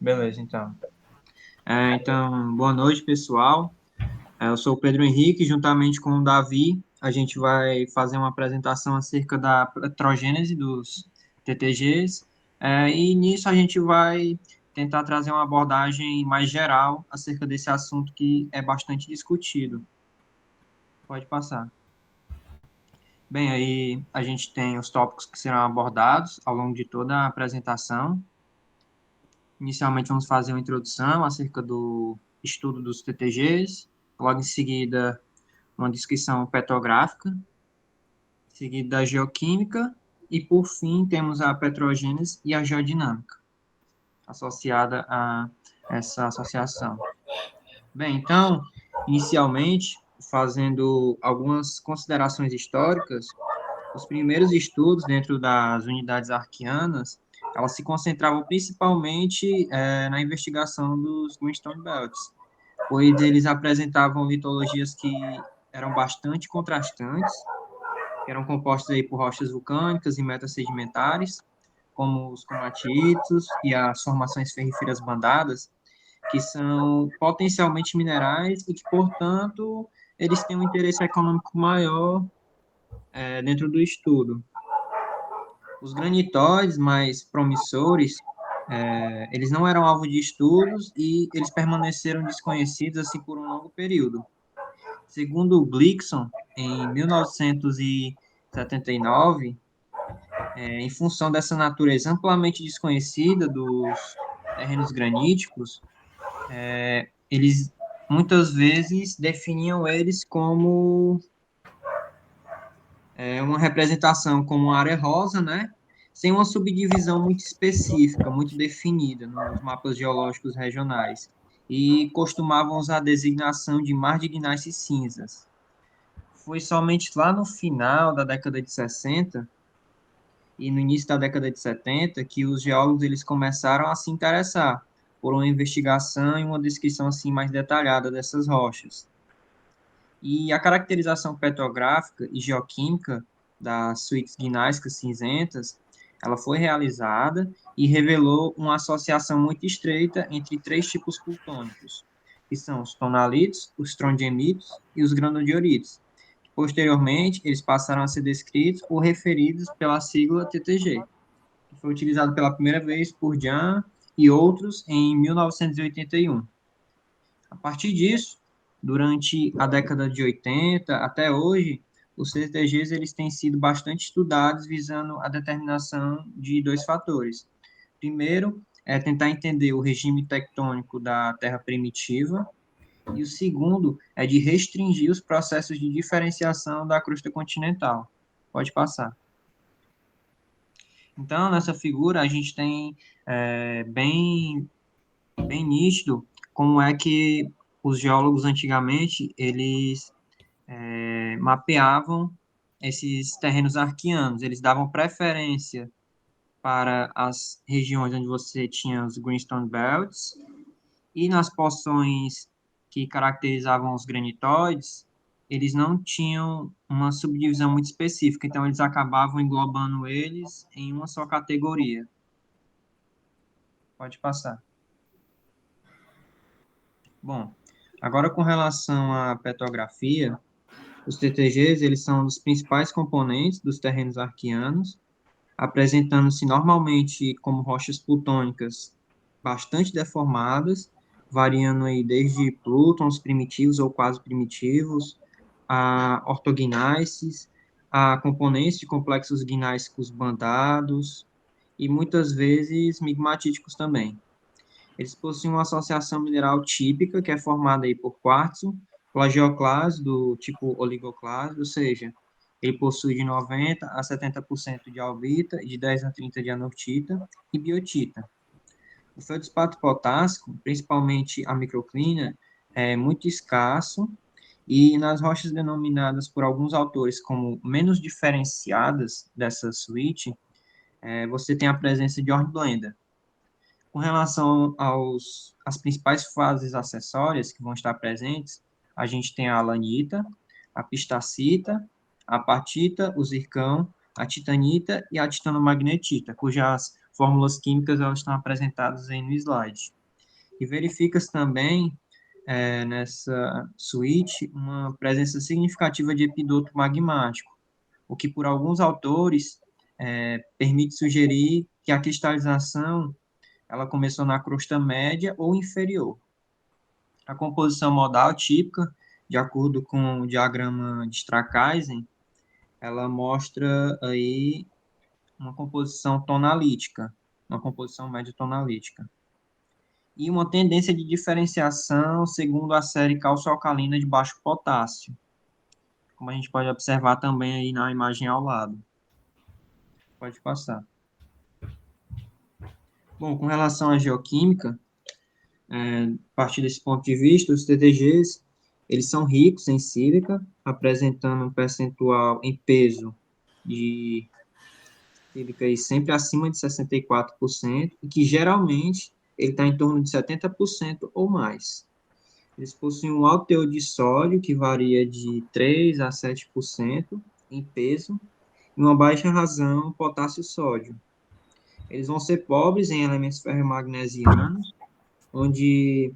Beleza, então. Então, boa noite, pessoal. Eu sou o Pedro Henrique, juntamente com o Davi, a gente vai fazer uma apresentação acerca da eletrogênese dos TTGs, e nisso a gente vai tentar trazer uma abordagem mais geral acerca desse assunto que é bastante discutido. Pode passar. Bem, aí a gente tem os tópicos que serão abordados ao longo de toda a apresentação. Inicialmente, vamos fazer uma introdução acerca do estudo dos TTGs, logo em seguida, uma descrição petrográfica, seguida da geoquímica, e por fim, temos a petrogênese e a geodinâmica, associada a essa associação. Bem, então, inicialmente, fazendo algumas considerações históricas, os primeiros estudos dentro das unidades arquianas, elas se concentravam principalmente na investigação dos Greenstone Belts, pois eles apresentavam litologias que eram bastante contrastantes, que eram compostas aí por rochas vulcânicas e metasedimentares, como os comatitos e as formações ferríferas bandadas, que são potencialmente minerais e que, portanto, eles têm um interesse econômico maior dentro do estudo. Os granitóides mais promissores, eles não eram alvo de estudos e eles permaneceram desconhecidos assim por um longo período. Segundo o Gleason, em 1979, em função dessa natureza amplamente desconhecida dos terrenos graníticos, eles muitas vezes definiam eles como uma representação como uma área rosa, né? Sem uma subdivisão muito específica, muito definida nos mapas geológicos regionais, e costumavam usar a designação de mar de guinasses cinzas. Foi somente lá no final da década de 60 e no início da década de 70 que os geólogos eles começaram a se interessar por uma investigação e uma descrição assim mais detalhada dessas rochas. E a caracterização petrográfica e geoquímica das suítes gnáissicas cinzentas, ela foi realizada e revelou uma associação muito estreita entre três tipos plutônicos, que são os tonalitos, os strondiemitos e os granodioritos. Posteriormente, eles passaram a ser descritos ou referidos pela sigla TTG, que foi utilizado pela primeira vez por Jan e outros em 1981. A partir disso, durante a década de 80 até hoje, os CTGs eles têm sido bastante estudados visando a determinação de dois fatores. Primeiro, é tentar entender o regime tectônico da Terra primitiva, e o segundo é de restringir os processos de diferenciação da crosta continental. Pode passar. Então, nessa figura, a gente tem bem nítido como é que os geólogos antigamente eles mapeavam esses terrenos arqueanos. Eles davam preferência para as regiões onde você tinha os greenstone belts e nas porções que caracterizavam os granitóides, eles não tinham uma subdivisão muito específica, então eles acabavam englobando eles em uma só categoria. Pode passar. Bom, agora com relação à petrografia, os TTGs, eles são um dos principais componentes dos terrenos arqueanos, apresentando-se normalmente como rochas plutônicas bastante deformadas, variando aí desde plútons primitivos ou quase primitivos, a ortognáceos, a componentes de complexos gnáissicos bandados e muitas vezes migmatíticos também. Eles possuem uma associação mineral típica, que é formada aí por quartzo, plagioclase do tipo oligoclase, ou seja, ele possui de 90 a 70% de albita e de 10 a 30 de anortita e biotita. O feldspato potássico, principalmente a microclina, é muito escasso e nas rochas denominadas por alguns autores como menos diferenciadas dessa suíte, você tem a presença de hornblenda. Com relação às principais fases acessórias que vão estar presentes, a gente tem a alanita, a pistacita, a apatita, o zircão, a titanita e a titanomagnetita, cujas fórmulas químicas elas estão apresentadas aí no slide. E verifica-se também, nessa suíte, uma presença significativa de epidoto magmático, o que, por alguns autores, permite sugerir que a cristalização ela começou na crosta média ou inferior. A composição modal típica, de acordo com o diagrama de Strakheisen, ela mostra aí uma composição tonalítica, uma composição média tonalítica. E uma tendência de diferenciação segundo a série cálcio-alcalina de baixo potássio, como a gente pode observar também aí na imagem ao lado. Pode passar. Bom, com relação à geoquímica, a partir desse ponto de vista, os TTGs, eles são ricos em sílica, apresentando um percentual em peso de sílica aí sempre acima de 64%, e que geralmente ele está em torno de 70% ou mais. Eles possuem um alto teor de sódio, que varia de 3 a 7% em peso, e uma baixa razão potássio-sódio. Eles vão ser pobres em elementos ferromagnesianos, onde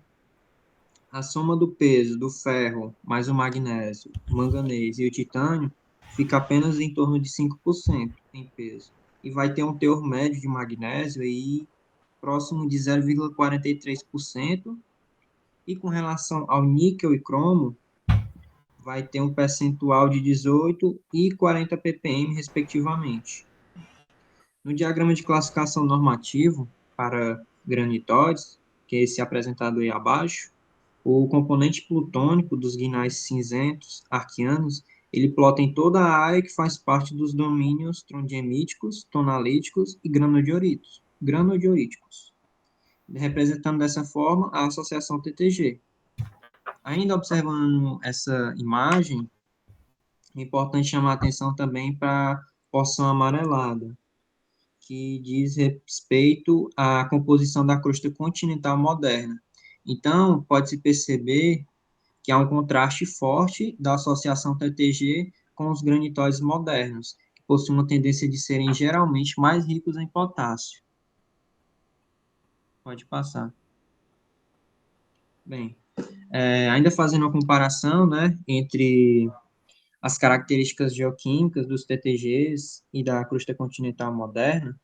a soma do peso do ferro mais o magnésio, o manganês e o titânio fica apenas em torno de 5% em peso. E vai ter um teor médio de magnésio aí próximo de 0,43%. E com relação ao níquel e cromo, vai ter um percentual de 18 e 40 ppm, respectivamente. No diagrama de classificação normativo para granitóides, que é esse apresentado aí abaixo, o componente plutônico dos guinais cinzentos arquianos, ele plota em toda a área que faz parte dos domínios trondiemíticos, tonalíticos e granodioríticos, representando dessa forma a associação TTG. Ainda observando essa imagem, é importante chamar a atenção também para a porção amarelada, que diz respeito à composição da crosta continental moderna. Então, pode-se perceber que há um contraste forte da associação TTG com os granitóides modernos, que possuem uma tendência de serem geralmente mais ricos em potássio. Pode passar. Bem, ainda fazendo uma comparação, né, entre as características geoquímicas dos TTGs e da crosta continental moderna,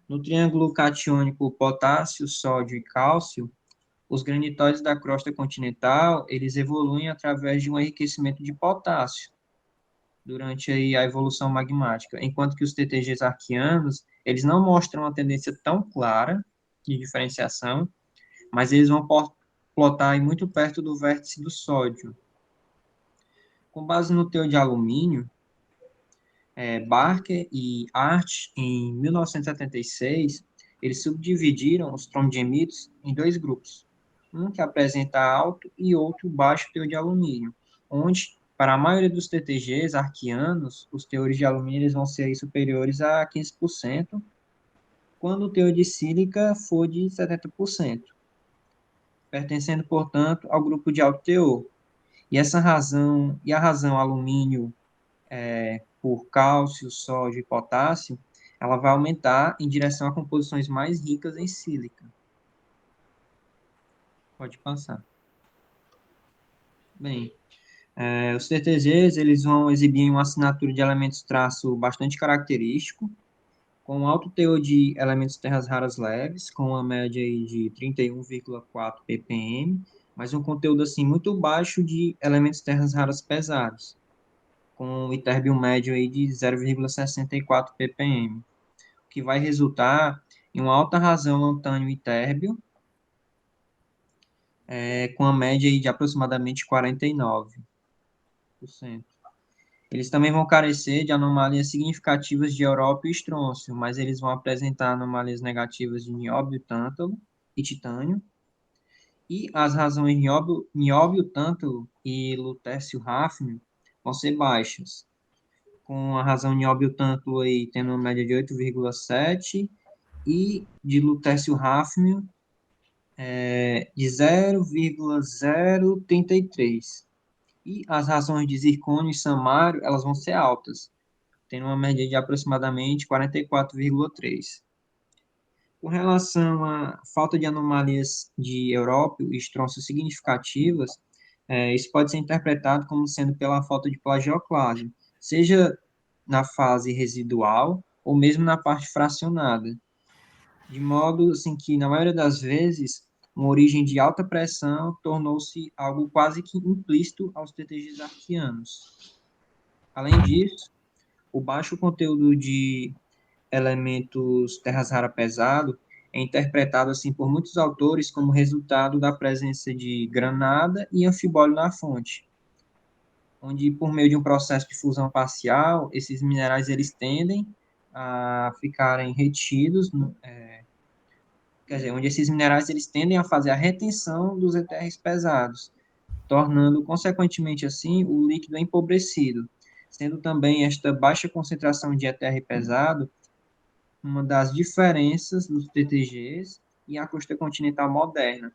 no triângulo catiônico potássio, sódio e cálcio, os granitóides da crosta continental, eles evoluem através de um enriquecimento de potássio durante aí a evolução magmática, enquanto que os TTGs arquianos, eles não mostram uma tendência tão clara de diferenciação, mas eles vão plotar aí muito perto do vértice do sódio. Com base no teor de alumínio, Barker e Hart, em 1976, eles subdividiram os trondiemitos em dois grupos, um que apresenta alto e outro baixo teor de alumínio, onde, para a maioria dos TTGs arquianos, os teores de alumínio eles vão ser superiores a 15%, quando o teor de sílica for de 70%, pertencendo, portanto, ao grupo de alto teor. E a razão alumínio por cálcio, sódio e potássio, ela vai aumentar em direção a composições mais ricas em sílica. Pode passar. Bem, os TTGs, eles vão exibir uma assinatura de elementos traço bastante característico, com alto teor de elementos terras raras leves, com uma média aí de 31,4 ppm, mas um conteúdo assim muito baixo de elementos terras raras pesados, com o itérbio médio aí de 0,64 ppm, o que vai resultar em uma alta razão lantânio e térbio, com a média aí de aproximadamente 49%. Eles também vão carecer de anomalias significativas de európio e estrôncio, mas eles vão apresentar anomalias negativas de nióbio, tântalo e titânio. E as razões nióbio, tântalo e lutércio-hafnio vão ser baixas, com a razão nióbio, tântalo aí tendo uma média de 8,7 e de lutércio-hafnio de 0,033. E as razões de zircônio e samário, elas vão ser altas, tendo uma média de aproximadamente 44,3. Com relação à falta de anomalias de európio e estronço significativas, isso pode ser interpretado como sendo pela falta de plagioclase, seja na fase residual ou mesmo na parte fracionada, de modo assim que, na maioria das vezes, uma origem de alta pressão tornou-se algo quase que implícito aos TTGs arquianos. Além disso, o baixo conteúdo de elementos terras rara pesado é interpretado assim por muitos autores como resultado da presença de granada e anfibólio na fonte, onde por meio de um processo de fusão parcial, esses minerais eles tendem a ficarem retidos, quer dizer, onde esses minerais eles tendem a fazer a retenção dos ETRs pesados, tornando consequentemente assim o líquido empobrecido, sendo também esta baixa concentração de ETR pesado uma das diferenças dos TTGs e a costa continental moderna,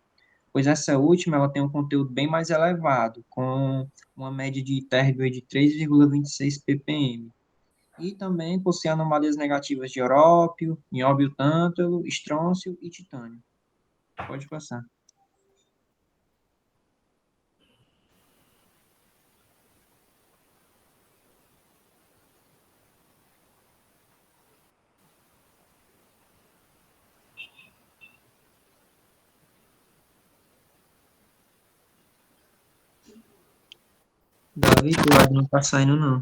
pois essa última ela tem um conteúdo bem mais elevado, com uma média de térbio de 3,26 ppm. E também possui anomalias negativas de európio, nióbio tântalo, estrôncio e titânio. Pode passar. Davi, tu áudio não tá saindo, não.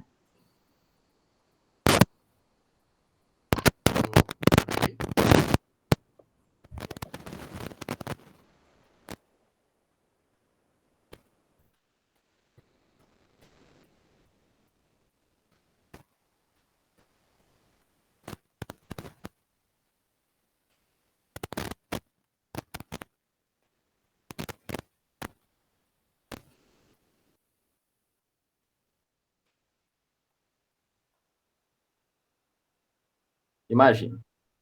Imagina.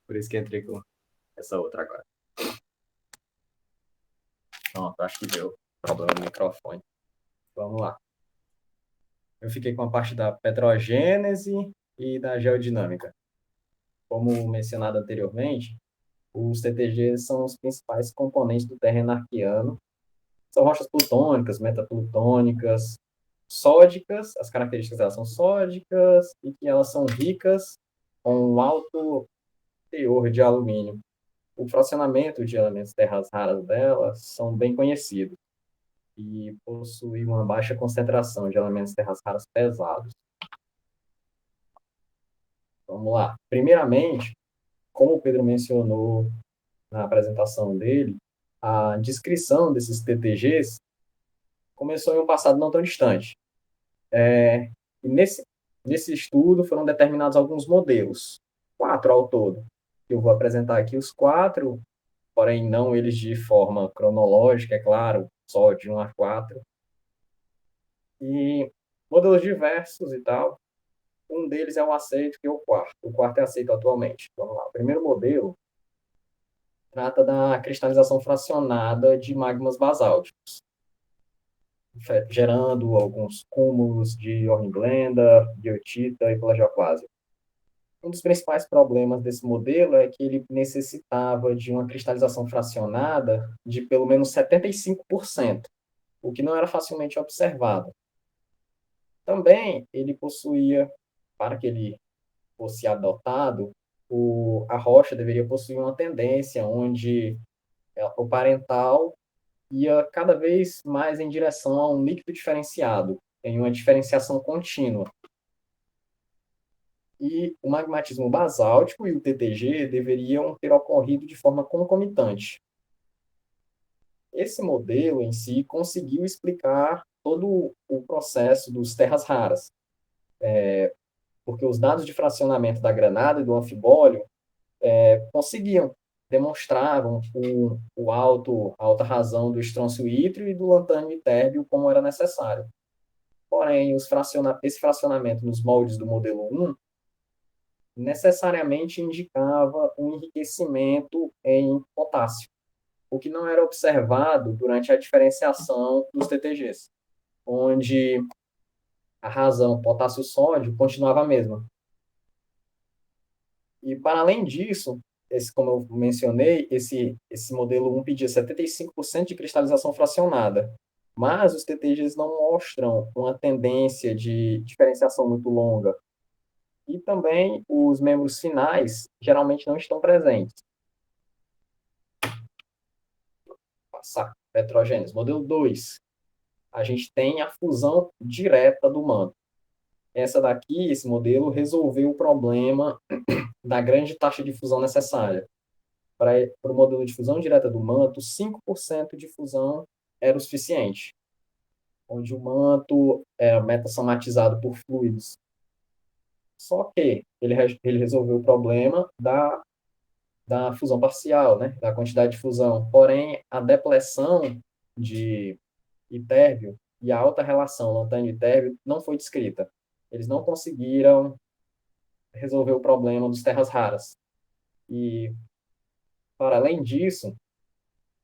Por isso que entrei com essa outra agora. Pronto, acho que deu problema no microfone. Vamos lá. Eu fiquei com a parte da petrogênese e da geodinâmica. Como mencionado anteriormente, os TTGs são os principais componentes do terreno arqueano. São rochas plutônicas, metaplutônicas, sódicas, as características delas são sódicas e que elas são ricas com um alto teor de alumínio. O fracionamento de elementos terras raras delas são bem conhecidos e possui uma baixa concentração de elementos terras raras pesados. Vamos lá. Primeiramente, como o Pedro mencionou na apresentação dele, a descrição desses TTGs começou em um passado não tão distante. E nesse estudo foram determinados alguns modelos, 4 ao todo. Eu vou apresentar aqui os 4, porém não eles de forma cronológica, é claro, só de 1 a 4. E modelos diversos e tal. Um deles é o aceito, que é o quarto. O quarto é aceito atualmente. Vamos lá. O primeiro modelo trata da cristalização fracionada de magmas basálticos, gerando alguns cúmulos de hornblenda, biotita e plagioclase. Um dos principais problemas desse modelo é que ele necessitava de uma cristalização fracionada de pelo menos 75%, o que não era facilmente observado. Também ele possuía, para que ele fosse adotado, a rocha deveria possuir uma tendência onde o parental ia cada vez mais em direção a um líquido diferenciado, em uma diferenciação contínua. E o magmatismo basáltico e o TTG deveriam ter ocorrido de forma concomitante. Esse modelo em si conseguiu explicar todo o processo dos terras raras, porque os dados de fracionamento da granada e do anfibólio conseguiam, demonstravam a alta razão do estrôncio ítrio e do lantânio e térbio como era necessário. Porém, esse fracionamento nos moldes do modelo 1 necessariamente indicava um enriquecimento em potássio, o que não era observado durante a diferenciação dos TTGs, onde a razão potássio-sódio continuava a mesma. E, para além disso, como eu mencionei, esse modelo 1 pedia 75% de cristalização fracionada, mas os TTGs não mostram uma tendência de diferenciação muito longa. E também os membros finais geralmente não estão presentes. Passar. Petrogênese. Modelo 2. A gente tem a fusão direta do manto. Esse modelo, resolveu o problema da grande taxa de fusão necessária. Para o modelo de fusão direta do manto, 5% de fusão era o suficiente, onde o manto era metasomatizado por fluidos. Só que ele resolveu o problema da fusão parcial, né, da quantidade de fusão. Porém, a depleção de Itérbio e a alta relação lantânio-itérbio não foi descrita. Eles não conseguiram resolver o problema dos terras raras. E, para além disso,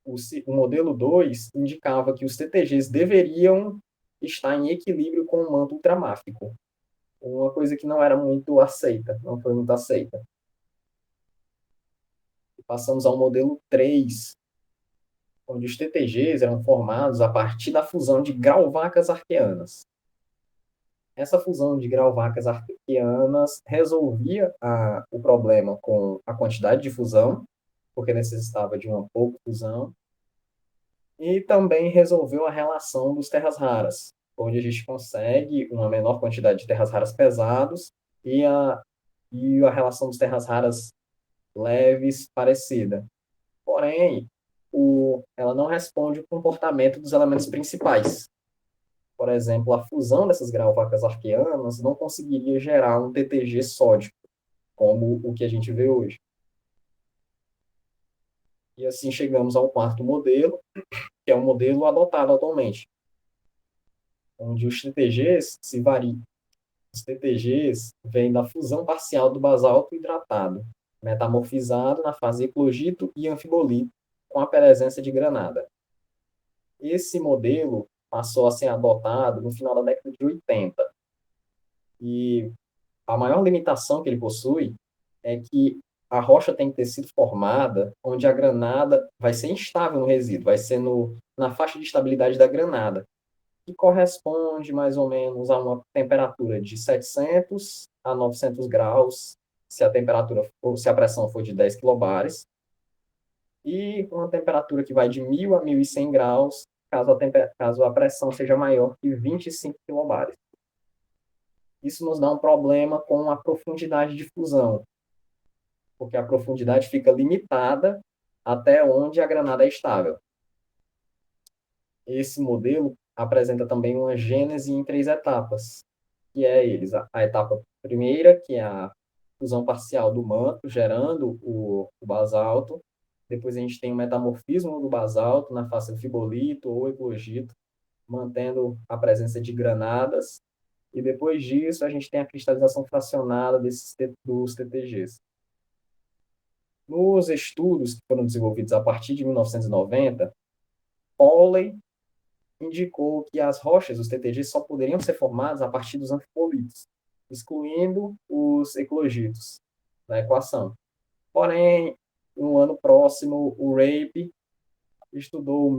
o modelo 2 indicava que os TTGs deveriam estar em equilíbrio com o manto ultramáfico, uma coisa que não era muito aceita, não foi muito aceita. Passamos ao modelo 3, onde os TTGs eram formados a partir da fusão de grauwacas arqueanas. Essa fusão de grauwacas arqueanas resolvia o problema com a quantidade de fusão, porque necessitava de uma pouca fusão, e também resolveu a relação dos terras raras, onde a gente consegue uma menor quantidade de terras raras pesados e a relação dos terras raras leves parecida. Porém, ela não responde o comportamento dos elementos principais. Por exemplo, a fusão dessas grauwacas arqueanas não conseguiria gerar um TTG sódico, como o que a gente vê hoje. E assim chegamos ao quarto modelo, que é o modelo adotado atualmente, onde os TTGs se variam. Os TTGs vêm da fusão parcial do basalto hidratado, metamorfizado na fase eclogito e anfibolito, com a presença de granada. Esse modelo passou a ser adotado no final da década de 80. E a maior limitação que ele possui é que a rocha tem que ter sido formada onde a granada vai ser instável no resíduo, vai ser na faixa de estabilidade da granada, que corresponde mais ou menos a uma temperatura de 700 a 900 graus, se a temperatura ou se a pressão for de 10 quilobares, e uma temperatura que vai de 1.000 a 1.100 graus, caso a pressão seja maior que 25 quilobares. Isso nos dá um problema com a profundidade de fusão, porque a profundidade fica limitada até onde a granada é estável. Esse modelo apresenta também uma gênese em 3 etapas, que é a etapa primeira, que é a fusão parcial do manto, gerando o basalto. Depois a gente tem o metamorfismo do basalto na face fibolito ou eclogito, mantendo a presença de granadas. E depois disso, a gente tem a cristalização fracionada dos TTGs. Nos estudos que foram desenvolvidos a partir de 1990, Pauli indicou que as rochas, os TTGs, só poderiam ser formadas a partir dos anfibolitos, excluindo os eclogitos da equação. Porém, no ano próximo, o Rape estudou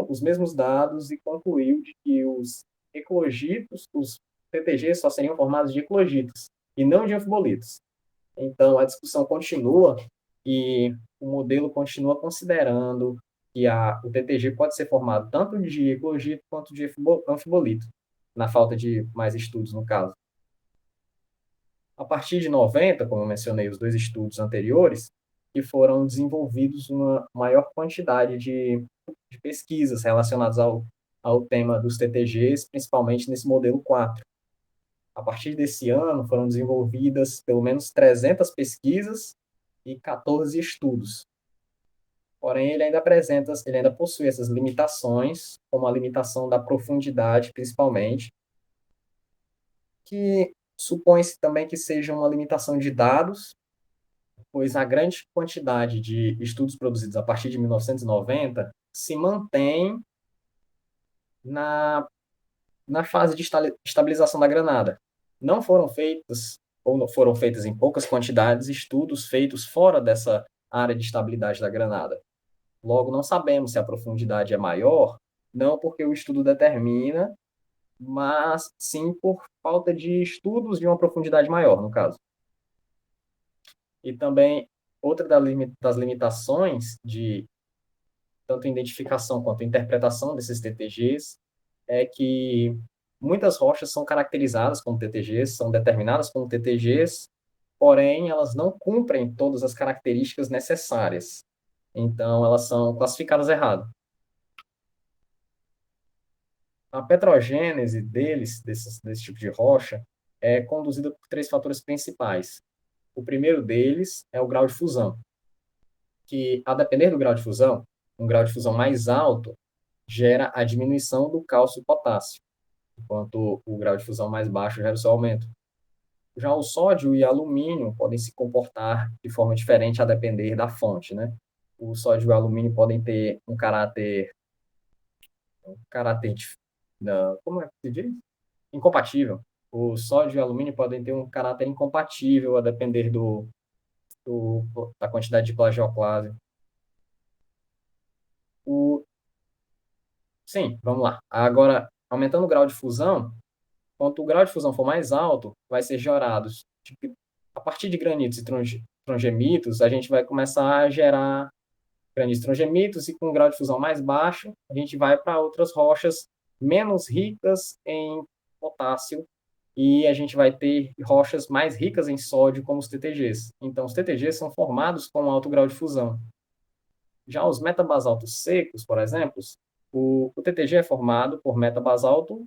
os mesmos dados e concluiu de que os eclogitos, os TTGs só seriam formados de eclogitos e não de anfibolitos. Então, a discussão continua e o modelo continua considerando que o TTG pode ser formado tanto de eclogito quanto de anfibolito, na falta de mais estudos no caso. A partir de 90, como eu mencionei, os 2 estudos anteriores, que foram desenvolvidos uma maior quantidade de pesquisas relacionadas ao tema dos TTGs, principalmente nesse modelo 4. A partir desse ano, foram desenvolvidas pelo menos 300 pesquisas e 14 estudos. Porém, ele ainda possui essas limitações, como a limitação da profundidade, principalmente, que supõe-se também que seja uma limitação de dados, pois a grande quantidade de estudos produzidos a partir de 1990 se mantém na fase de estabilização da granada. Não foram feitas, ou não foram feitas em poucas quantidades, estudos feitos fora dessa área de estabilidade da granada. Logo, não sabemos se a profundidade é maior, não porque o estudo determina, mas sim por falta de estudos de uma profundidade maior, no caso. E também, outra das limitações de tanto identificação quanto interpretação desses TTGs é que muitas rochas são caracterizadas como TTGs, são determinadas como TTGs, porém elas não cumprem todas as características necessárias. Então, elas são classificadas errado. A petrogênese desse tipo de rocha, é conduzida por três fatores principais. O primeiro deles é o grau de fusão, que, a depender do grau de fusão, um grau de fusão mais alto gera a diminuição do cálcio e potássio, enquanto o grau de fusão mais baixo gera o seu aumento. Já o sódio e alumínio podem se comportar de forma diferente a depender da fonte, né? O sódio e o alumínio podem ter um caráter, como é que se diz? Incompatível. O sódio e o alumínio podem ter um caráter incompatível a depender da quantidade de plagioclase. O, sim, vamos lá. Agora, aumentando o grau de fusão, quanto o grau de fusão for mais alto, vai ser gerado, tipo, a partir de granitos e trongemitos, a gente vai começar a gerar granitos e trongemitos, e com um grau de fusão mais baixo, a gente vai para outras rochas menos ricas em potássio, e a gente vai ter rochas mais ricas em sódio, como os TTGs. Então, os TTGs são formados com alto grau de fusão. Já os metabasaltos secos, por exemplo, o TTG é formado por metabasalto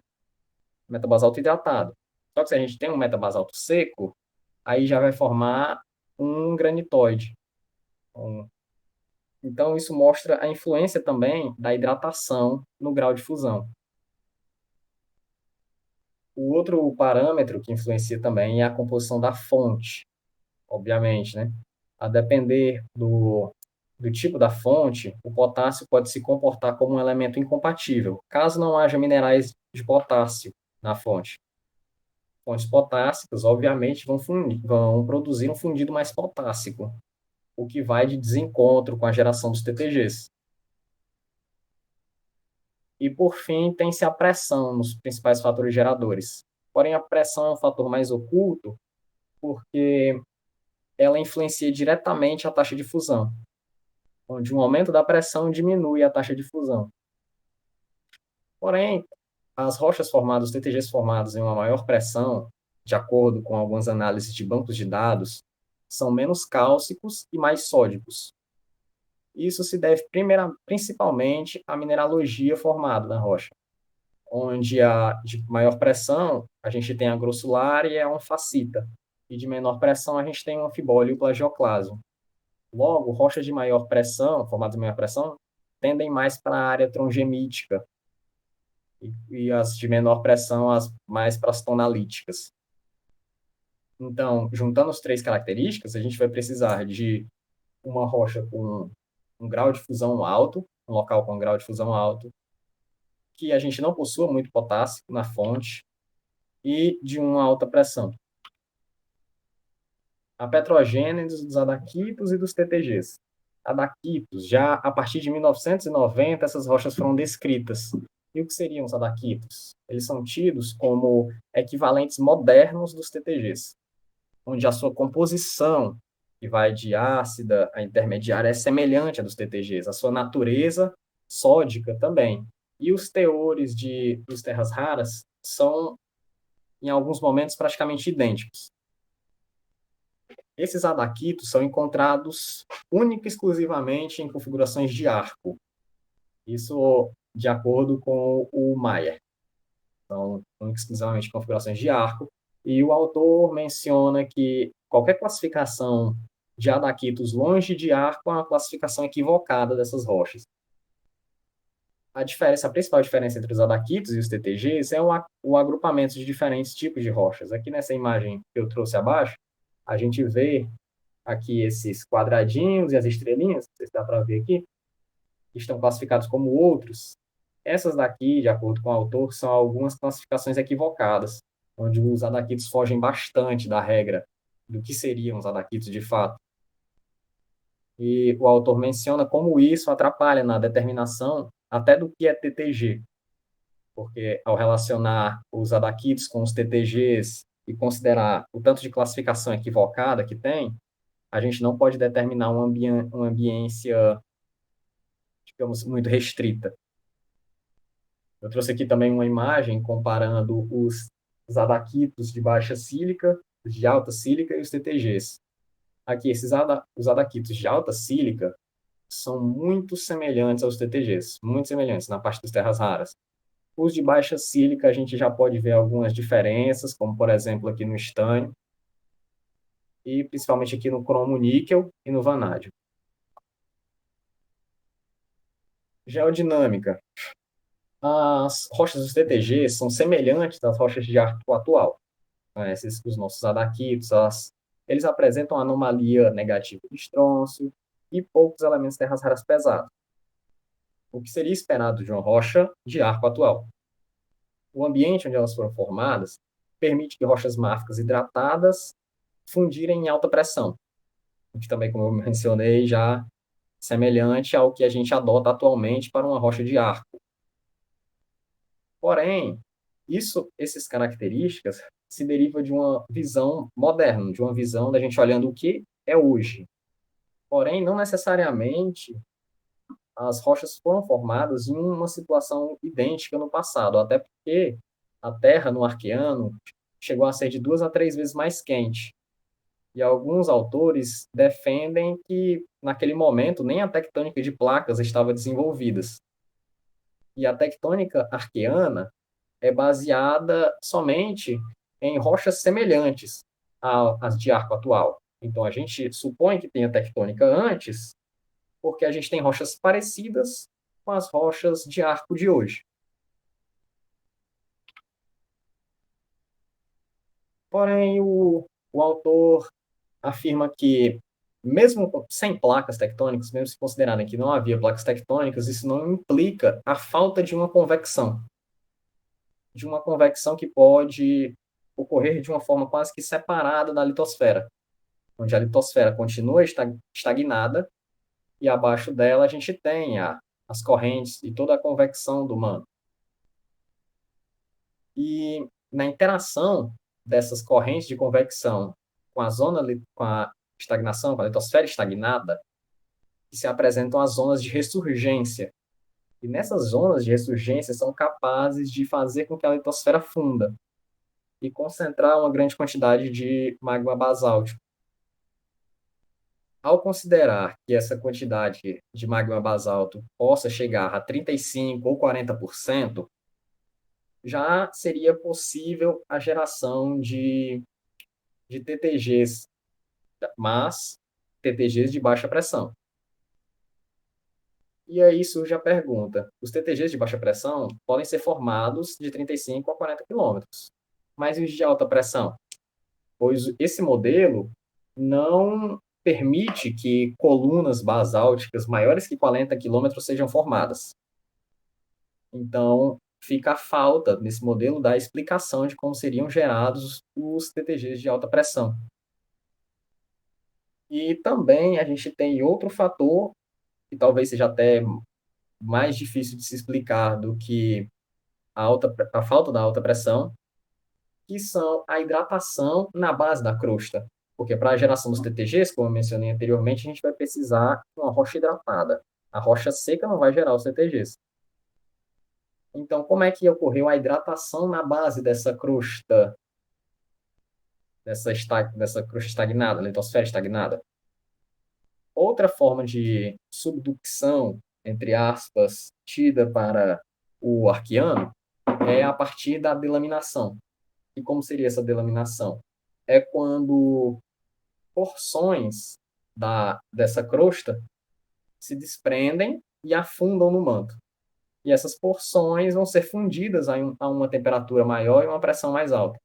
hidratado. Só que se a gente tem um metabasalto seco, aí já vai formar um granitóide. Então, isso mostra a influência também da hidratação no grau de fusão. O outro parâmetro que influencia também é a composição da fonte, obviamente, né? A depender do tipo da fonte, o potássio pode se comportar como um elemento incompatível, caso não haja minerais de potássio na fonte. Fontes potássicas, obviamente, vão produzir um fundido mais potássico, o que vai de desencontro com a geração dos TTGs. E, por fim, tem-se a pressão nos principais fatores geradores. Porém, a pressão é um fator mais oculto, porque ela influencia diretamente a taxa de fusão, onde um aumento da pressão diminui a taxa de fusão. Porém, as rochas formadas, os TTGs formados em uma maior pressão, de acordo com algumas análises de bancos de dados, são menos cálcicos e mais sódicos. Isso se deve principalmente à mineralogia formada na rocha, onde de maior pressão a gente tem a grossular e a anfacita, e de menor pressão a gente tem o anfibólio e o plagioclaso. Logo, rochas de maior pressão, formadas de maior pressão, tendem mais para a área trongemítica, e as de menor pressão, mais para as tonalíticas. Então, juntando as três características, a gente vai precisar de uma rocha com um grau de fusão alto, um local com um grau de fusão alto, que a gente não possua muito potássio na fonte, e de uma alta pressão. A petrogênese dos adaquitos e dos TTGs. Adaquitos, já a partir de 1990, essas rochas foram descritas. E o que seriam os adaquitos? Eles são tidos como equivalentes modernos dos TTGs, onde a sua composição, que vai de ácida a intermediária, é semelhante à dos TTGs. A sua natureza sódica também. E os teores dos terras raras são, em alguns momentos, praticamente idênticos. Esses adaquitos são encontrados única e exclusivamente em configurações de arco. Isso de acordo com o Mayer. Então, única e exclusivamente configurações de arco. E o autor menciona que qualquer classificação de adaquitos longe de arco é uma classificação equivocada dessas rochas. A principal diferença entre os adaquitos e os TTGs é o agrupamento de diferentes tipos de rochas. Aqui nessa imagem que eu trouxe abaixo, a gente vê aqui esses quadradinhos e as estrelinhas, não sei se dá para ver aqui, que estão classificados como outros. Essas daqui, de acordo com o autor, são algumas classificações equivocadas, onde os adaquitos fogem bastante da regra do que seriam os adaquitos de fato. E o autor menciona como isso atrapalha na determinação até do que é TTG, porque ao relacionar os adaquitos com os TTGs e considerar o tanto de classificação equivocada que tem, a gente não pode determinar uma ambiência, digamos, muito restrita. Eu trouxe aqui também uma imagem comparando os adaquitos de baixa sílica, os de alta sílica e os TTGs. Aqui, os adaquitos de alta sílica são muito semelhantes aos TTGs, muito semelhantes na parte das terras raras. Os de baixa sílica, a gente já pode ver algumas diferenças, como, por exemplo, aqui no estânio, e principalmente aqui no cromo-níquel e no vanádio. Geodinâmica. As rochas dos TTG são semelhantes às rochas de arco atual. Os nossos adaquitos, eles apresentam anomalia negativa de estrôncio e poucos elementos terras raras pesados, o que seria esperado de uma rocha de arco atual. O ambiente onde elas foram formadas permite que rochas márficas hidratadas fundirem em alta pressão, o que também, como eu mencionei, já semelhante ao que a gente adota atualmente para uma rocha de arco. Porém, essas características se derivam de uma visão moderna, de uma visão da gente olhando o que é hoje. Porém, não necessariamente as rochas foram formadas em uma situação idêntica no passado, até porque a Terra, no Arqueano, chegou a ser de 2 a 3 vezes mais quente. E alguns autores defendem que, naquele momento, nem a tectônica de placas estava desenvolvida. E a tectônica arqueana é baseada somente em rochas semelhantes às de arco atual. Então, a gente supõe que tenha tectônica antes, porque a gente tem rochas parecidas com as rochas de arco de hoje. Porém, o autor afirma que, mesmo sem placas tectônicas, mesmo se considerarem que não havia placas tectônicas, isso não implica a falta de uma convecção que pode ocorrer de uma forma quase que separada da litosfera, onde a litosfera continua estagnada e abaixo dela a gente tem as correntes e toda a convecção do manto. E na interação dessas correntes de convecção com com a estagnação, com a litosfera estagnada, que se apresentam as zonas de ressurgência. E nessas zonas de ressurgência são capazes de fazer com que a litosfera funda e concentrar uma grande quantidade de magma basáltico. Ao considerar que essa quantidade de magma basáltico possa chegar a 35% ou 40%, já seria possível a geração de TTGs, mas TTGs de baixa pressão. E aí surge a pergunta: os TTGs de baixa pressão podem ser formados de 35 a 40 quilômetros, mas e os de alta pressão? Pois esse modelo não permite que colunas basálticas maiores que 40 quilômetros sejam formadas. Então, fica a falta, nesse modelo, da explicação de como seriam gerados os TTGs de alta pressão. E também a gente tem outro fator, que talvez seja até mais difícil de se explicar do que a falta da alta pressão, que são a hidratação na base da crosta. Porque para a geração dos TTGs, como eu mencionei anteriormente, a gente vai precisar de uma rocha hidratada. A rocha seca não vai gerar os TTGs. Então, como é que ocorreu a hidratação na base dessa crosta, dessa crosta estagnada, litosfera estagnada? Outra forma de subducção, entre aspas, tida para o arqueano, é a partir da delaminação. E como seria essa delaminação? É quando porções dessa crosta se desprendem e afundam no manto. E essas porções vão ser fundidas a uma temperatura maior e uma pressão mais alta.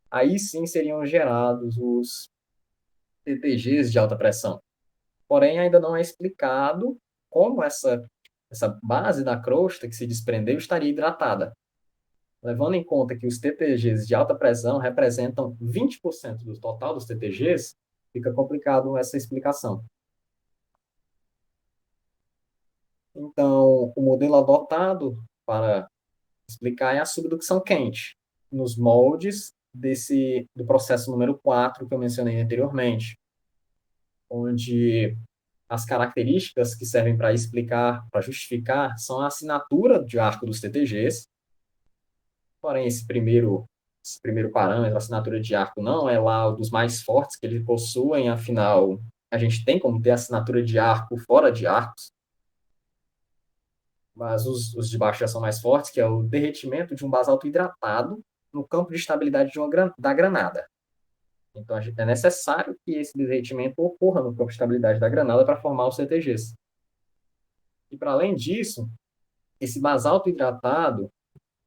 Aí sim seriam gerados os TTGs de alta pressão. Porém, ainda não é explicado como essa base da crosta que se desprendeu estaria hidratada. Levando em conta que os TTGs de alta pressão representam 20% do total dos TTGs, fica complicado essa explicação. Então, o modelo adotado para explicar é a subducção quente, nos moldes do processo número 4 que eu mencionei anteriormente, onde as características que servem para explicar, para justificar, são a assinatura de arco dos TTGs. Porém, esse primeiro parâmetro, a assinatura de arco, não é lá um dos mais fortes que eles possuem, afinal, a gente tem como ter assinatura de arco fora de arcos, mas os de baixo já são mais fortes, que é o derretimento de um basalto hidratado no campo de estabilidade da granada. Então, é necessário que esse derretimento ocorra no campo de estabilidade da granada para formar os CTGs. E, para além disso, esse basalto hidratado,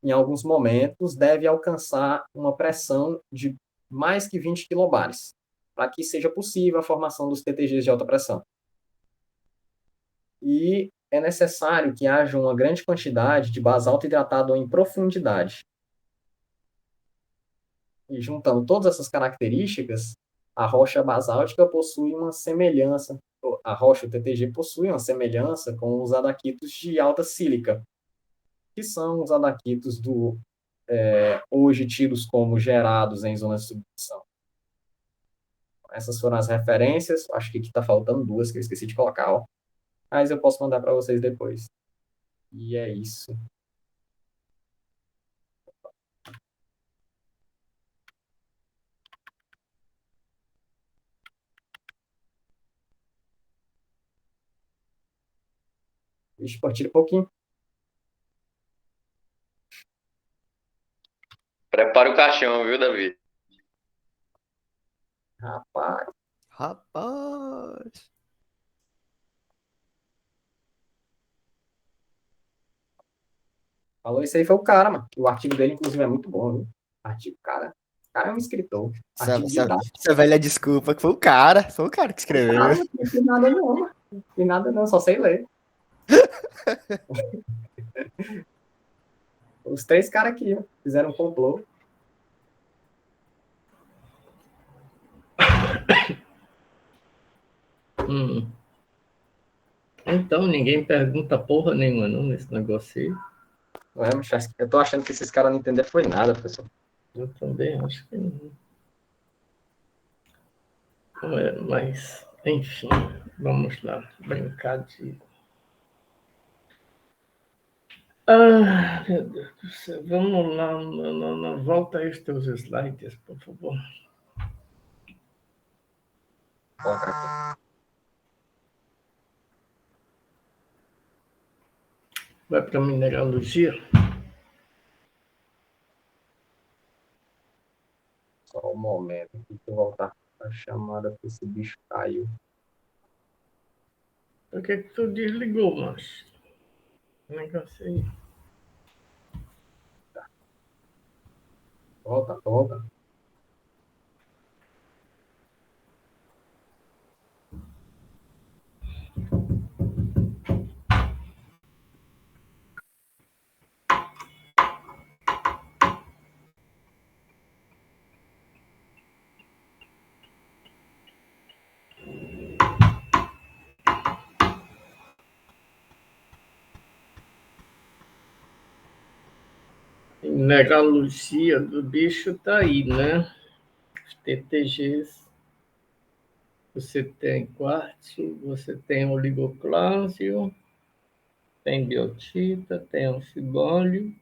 em alguns momentos, deve alcançar uma pressão de mais que 20 quilobares, para que seja possível a formação dos TTGs de alta pressão. E é necessário que haja uma grande quantidade de basalto hidratado em profundidade. E juntando todas essas características, a rocha basáltica possui uma semelhança, a rocha, o TTG, possui uma semelhança com os adaquitos de alta sílica, que são os adaquitos hoje tidos como gerados em zonas de subdução. Essas foram as referências, acho que aqui está faltando duas que eu esqueci de colocar, ó. Mas eu posso mandar para vocês depois. E é isso. Vixe, partilha um pouquinho. Prepara o caixão, viu, Davi? Rapaz, Rapaz. falou isso aí foi o cara, mano. O artigo dele, inclusive, é muito bom, viu? Artigo, cara. O cara é um escritor. Artigo didático. Essa velha desculpa que foi o cara. Foi o cara que escreveu. Cara, não fiz nada não, mano. Não fiz nada não, só sei ler. Os três caras aqui, ó, fizeram um complô. Então, ninguém pergunta porra nenhuma, não, nesse negócio aí. Ué, mas eu tô achando que esses caras não entenderam foi nada, professor. Eu também acho que não. Não é, mas, enfim, vamos lá, brincar de. Ah, meu Deus do céu, vamos lá, volta aí os teus slides, por favor. Coloca aqui. Vai para mineralogia. Só um momento. Deixa eu voltar a chamada que esse bicho caiu. Por que que tu desligou, macho? O negócio aí. Volta, volta. Mineralogia do bicho tá aí, né? Os TTGs. Você tem quartzo, você tem oligoclásio, tem biotita, tem anfibólio.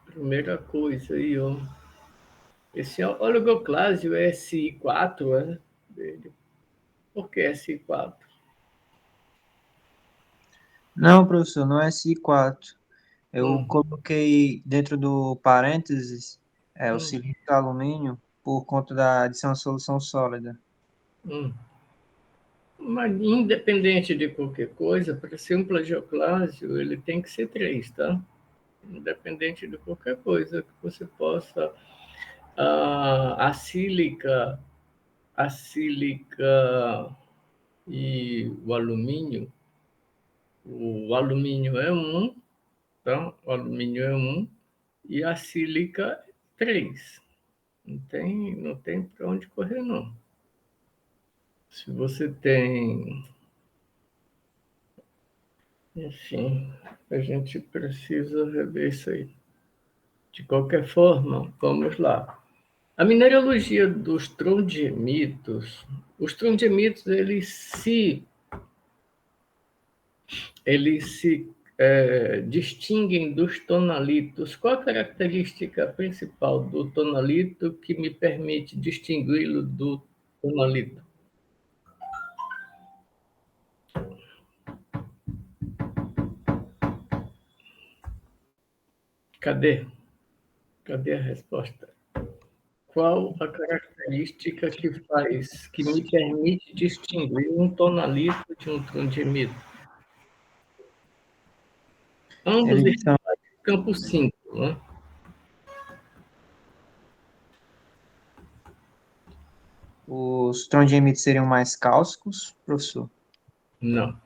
Primeira coisa aí, ó. Esse oligoclásio é SI4, é? Dele. Por que SI4? Não, professor, não é SI4. Eu coloquei dentro do parênteses o silício e alumínio por conta de ser uma solução sólida. Hum. Mas independente de qualquer coisa, para ser um plagioclásio, ele tem que ser 3, tá? Independente de qualquer coisa que você possa. A sílica e o alumínio é um, tá? O alumínio é um e a sílica 3. Não tem para onde correr, não. Se você tem... Enfim, a gente precisa rever isso aí. De qualquer forma, vamos lá. A mineralogia dos trondhemitos, os trondhemitos, eles se distinguem dos tonalitos. Qual a característica principal do tonalito que me permite distingui-lo do tonalito? Cadê? Cadê a resposta? Qual a característica que me permite distinguir um tonalito de um trondhemito? Ambos Eles estão são, no campo 5, né? os trondhemitos seriam mais cáusticos, professor? Não.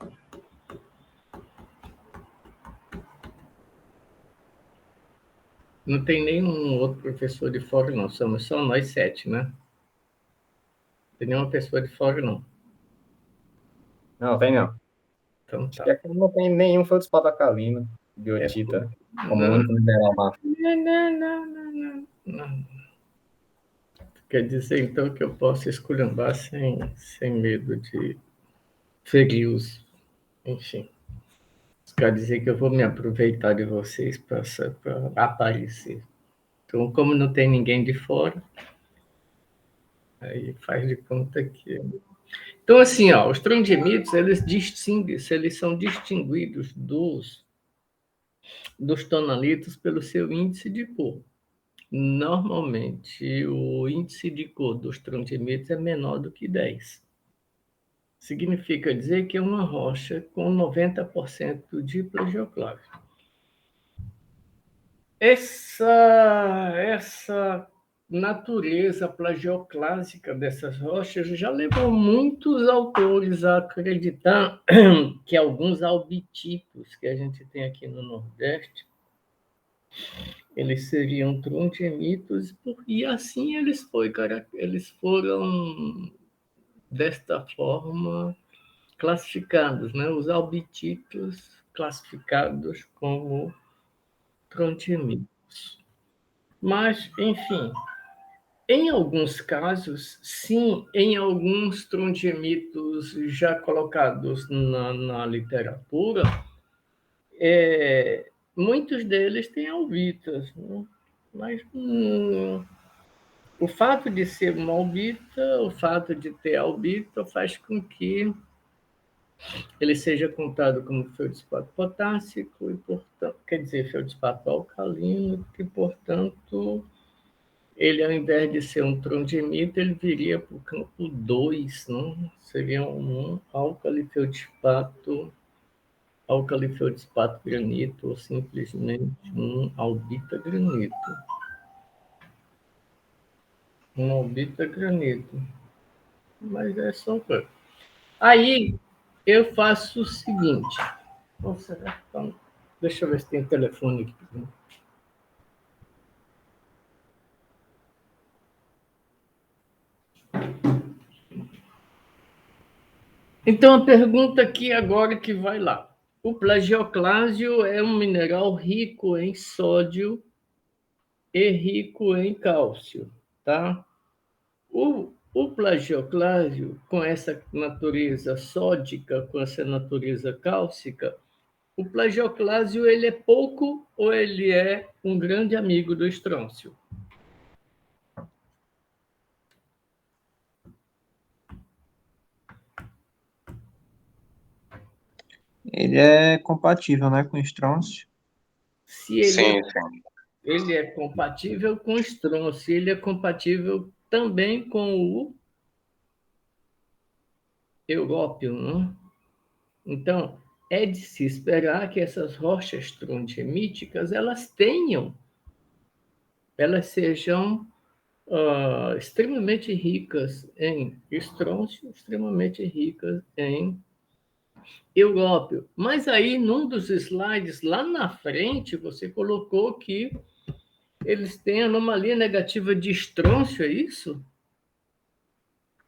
Não tem nenhum outro professor de fora, não. Somos só nós 7, né? Não tem nenhuma pessoa de fora, não. Não, tem não. Então Acho que tá. aqui não tem nenhum feldespato alcalino, biotita, como o Não, único mineral máximo. não. Quer dizer, então, que eu posso esculhambar sem medo de ferir-os. Enfim. Isso quer dizer que eu vou me aproveitar de vocês para aparecer. Então, como não tem ninguém de fora, aí faz de conta que... Então, assim, ó, os trondhemitos, eles são distinguidos dos tonalitos pelo seu índice de cor. Normalmente, o índice de cor dos trondhemitos é menor do que 10. Significa dizer que é uma rocha com 90% de plagioclase. Essa natureza plagioclásica dessas rochas já levou muitos autores a acreditar que alguns albititos que a gente tem aqui no Nordeste, eles seriam trondhemitos, e assim eles foram desta forma classificados, né? Os albititos classificados como trondhemitos. Mas, enfim, em alguns casos, sim, em alguns trondhemitos já colocados na literatura, muitos deles têm albitas, né? Mas o fato de ser uma albita, o fato de ter albita, faz com que ele seja contado como feldespato potássico, e, portanto, quer dizer, feldespato alcalino, que, portanto, ele, ao invés de ser um trondhemita, ele viria para o campo 2, não? Seria um alcalifeldspato granito, ou simplesmente um albita granito. Um albita granito. Mas é só para... Aí eu faço o seguinte. Nossa, então, deixa eu ver se tem telefone aqui. Então, a pergunta aqui agora que vai lá. O plagioclásio é um mineral rico em sódio e rico em cálcio, tá? O plagioclásio, com essa natureza sódica, com essa natureza cálcica, o plagioclásio ele é pouco ou ele é um grande amigo do estrôncio? Ele é compatível, né, com estrôncio. Se Sim, sim. ele é compatível com estrôncio, ele é compatível também com o európio, não? Então, é de se esperar que essas rochas trondhemíticas elas sejam extremamente ricas em estrôncio, extremamente ricas em európio. Mas aí, num dos slides lá na frente, você colocou que eles têm anomalia negativa de estrôncio, é isso?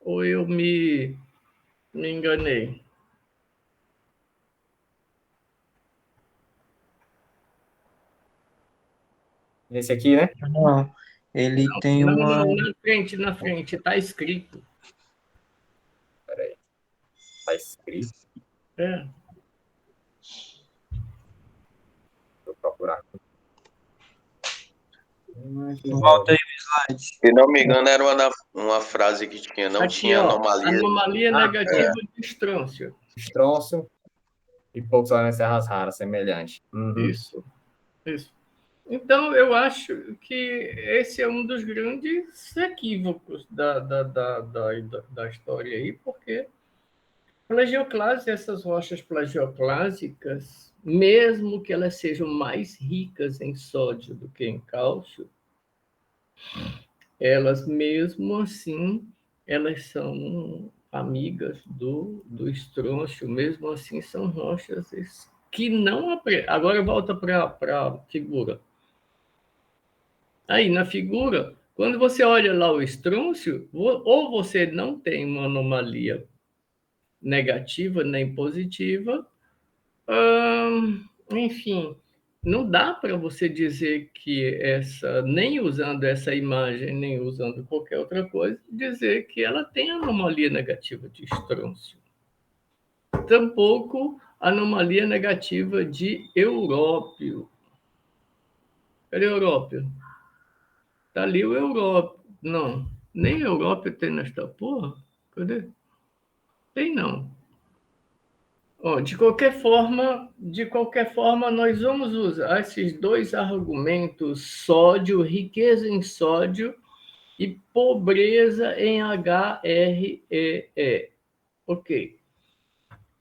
Ou eu me enganei? Esse aqui, né? Não, ele tem Não, uma. na frente, está escrito. Peraí, tá escrito. É. Vou procurar. Volta aí o slide. Se não me engano, era uma frase que tinha, não Aqui, tinha ó, anomalia. anomalia Ah, negativa de estrôncio. Estrôncio e poucos elementos terras raras, semelhante. Uhum. Isso. Então, eu acho que esse é um dos grandes equívocos da história aí, porque plagioclase, essas rochas plagioclásicas, mesmo que elas sejam mais ricas em sódio do que em cálcio, elas mesmo assim, elas são amigas do estrôncio, mesmo assim são rochas que não... Agora volta para a figura. Aí, na figura, quando você olha lá o estrôncio, ou você não tem uma anomalia negativa nem positiva, enfim, não dá para você dizer que nem usando essa imagem, nem usando qualquer outra coisa, dizer que ela tem anomalia negativa de estrôncio. Tampouco anomalia negativa de európio. Cadê európio? Tá ali o európio. Não, nem európio tem nesta porra. Cadê? Tem não. Ó, de qualquer forma, nós vamos usar esses dois argumentos: sódio, riqueza em sódio e pobreza em HREE. Ok.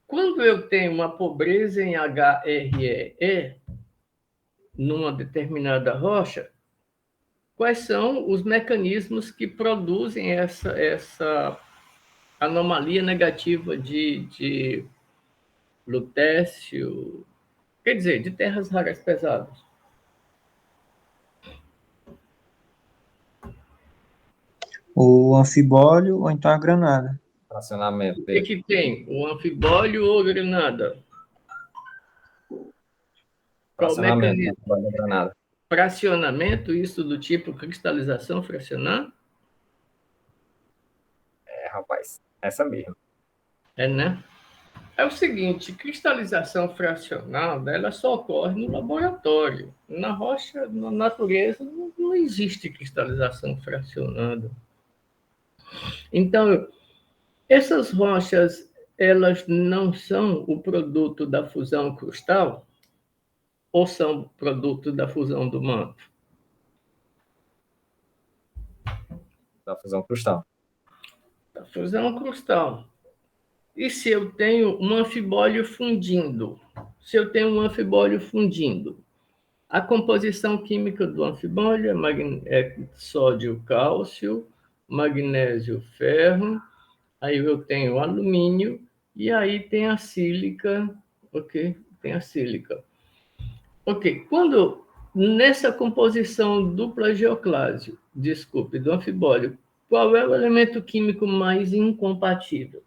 Quando eu tenho uma pobreza em HREE numa determinada rocha, quais são os mecanismos que produzem essa anomalia negativa de lutécio, quer dizer, de terras raras pesadas? O anfibólio ou então a granada. Fracionamento O dele. que tem? O anfibólio ou granada? Qual o Fracionamento mecanismo? da granada. Fracionamento, isso do tipo cristalização fracionar? É, rapaz, essa mesmo. É, né? É o seguinte, cristalização fracional, ela só ocorre no laboratório. Na rocha, na natureza, não existe cristalização fracionada. Então, essas rochas, elas não são o produto da fusão crustal ou são produto da fusão do manto? Da fusão crustal. Da fusão crustal. E se eu tenho um anfibólio fundindo? Se eu tenho um anfibólio fundindo, a composição química do anfibólio é sódio, cálcio, magnésio, ferro, aí eu tenho alumínio, e aí tem a sílica, ok? Tem a sílica. Ok, quando nessa composição dupla geoclásio, desculpe, do anfibólio, qual é o elemento químico mais incompatível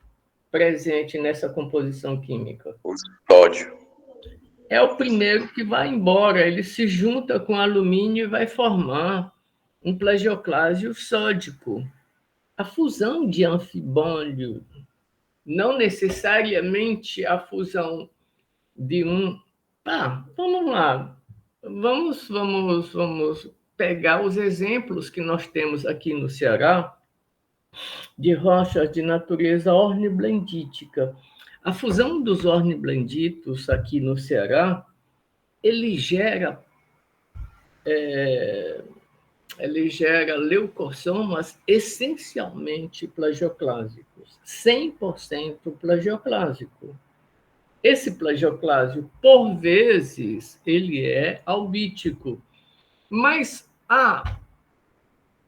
presente nessa composição química? O sódio. É o primeiro que vai embora, ele se junta com alumínio e vai formar um plagioclásio sódico. A fusão de anfibólio, não necessariamente a fusão de um... Tá, vamos lá. Vamos pegar os exemplos que nós temos aqui no Ceará de rochas de natureza orniblandítica. A fusão dos orniblanditos aqui no Ceará, ele gera leucossomas essencialmente plagioclásicos, 100% plagioclásico. Esse plagioclásio, por vezes, ele é albítico, mas a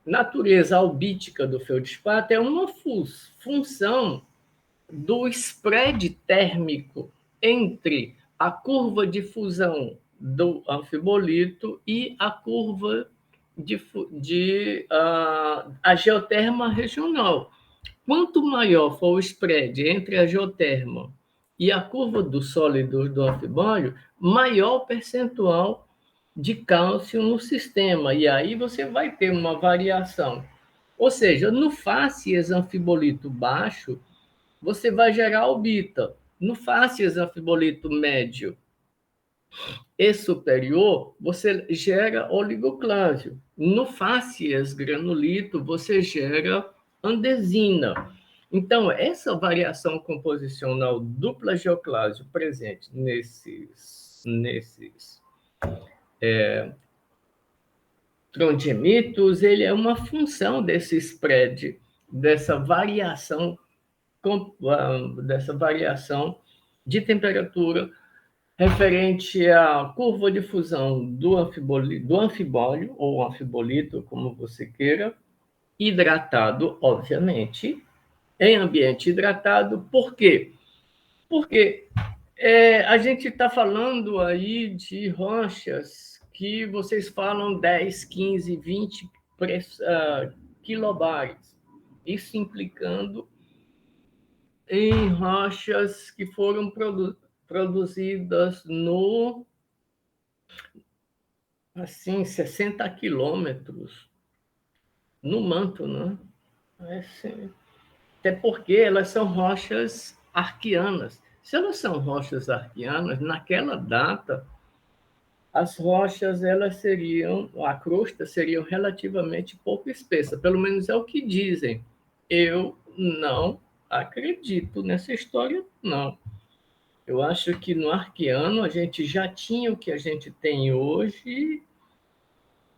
natureza albítica do feldspato é uma função do spread térmico entre a curva de fusão do anfibolito e a curva a geoterma regional. Quanto maior for o spread entre a geoterma e a curva do sólido do anfibólio, maior o percentual de cálcio no sistema. E aí você vai ter uma variação. Ou seja, no fácies anfibolito baixo, você vai gerar albita. No fácies anfibolito médio e superior, você gera oligoclásio. No fácies granulito, você gera andesina. Então, essa variação composicional do plagioclásio presente nesses trondimitos, ele é uma função desse spread, dessa variação de temperatura referente à curva de fusão do anfibólio, ou anfibolito, como você queira, hidratado, obviamente, em ambiente hidratado. Por quê? Porque a gente está falando aí de rochas que vocês falam 10, 15, 20 quilobares. Isso implicando em rochas que foram produzidas no, assim, 60 quilômetros no manto, né? Até porque elas são rochas arquianas. Se elas são rochas arquianas, naquela data, as rochas, a crosta seria relativamente pouco espessa, pelo menos é o que dizem. Eu não acredito nessa história, não. Eu acho que no arqueano a gente já tinha o que a gente tem hoje,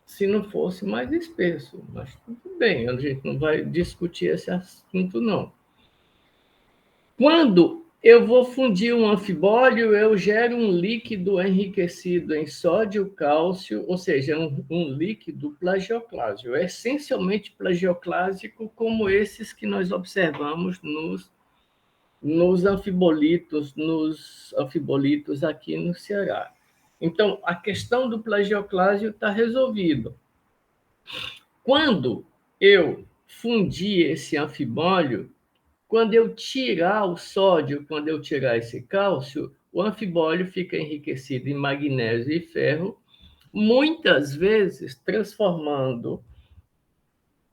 se não fosse mais espesso. Mas tudo bem, a gente não vai discutir esse assunto, não. Quando eu vou fundir um anfibólio, eu gero um líquido enriquecido em sódio, cálcio, ou seja, um líquido plagioclásico, essencialmente plagioclásico, como esses que nós observamos nos anfibolitos aqui no Ceará. Então, a questão do plagioclásio está resolvida. Quando eu fundir esse anfibólio, quando eu tirar o sódio, quando eu tirar esse cálcio, o anfibólio fica enriquecido em magnésio e ferro, muitas vezes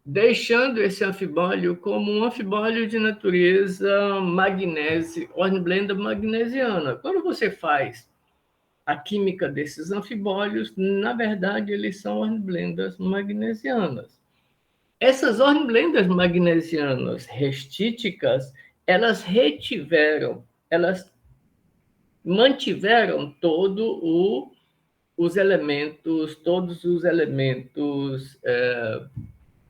deixando esse anfibólio como um anfibólio de natureza magnésio, hornblenda magnesiana. Quando você faz a química desses anfibólios, na verdade, eles são hornblendas magnesianas. Essas hornblendas magnesianas restíticas, elas mantiveram todos os elementos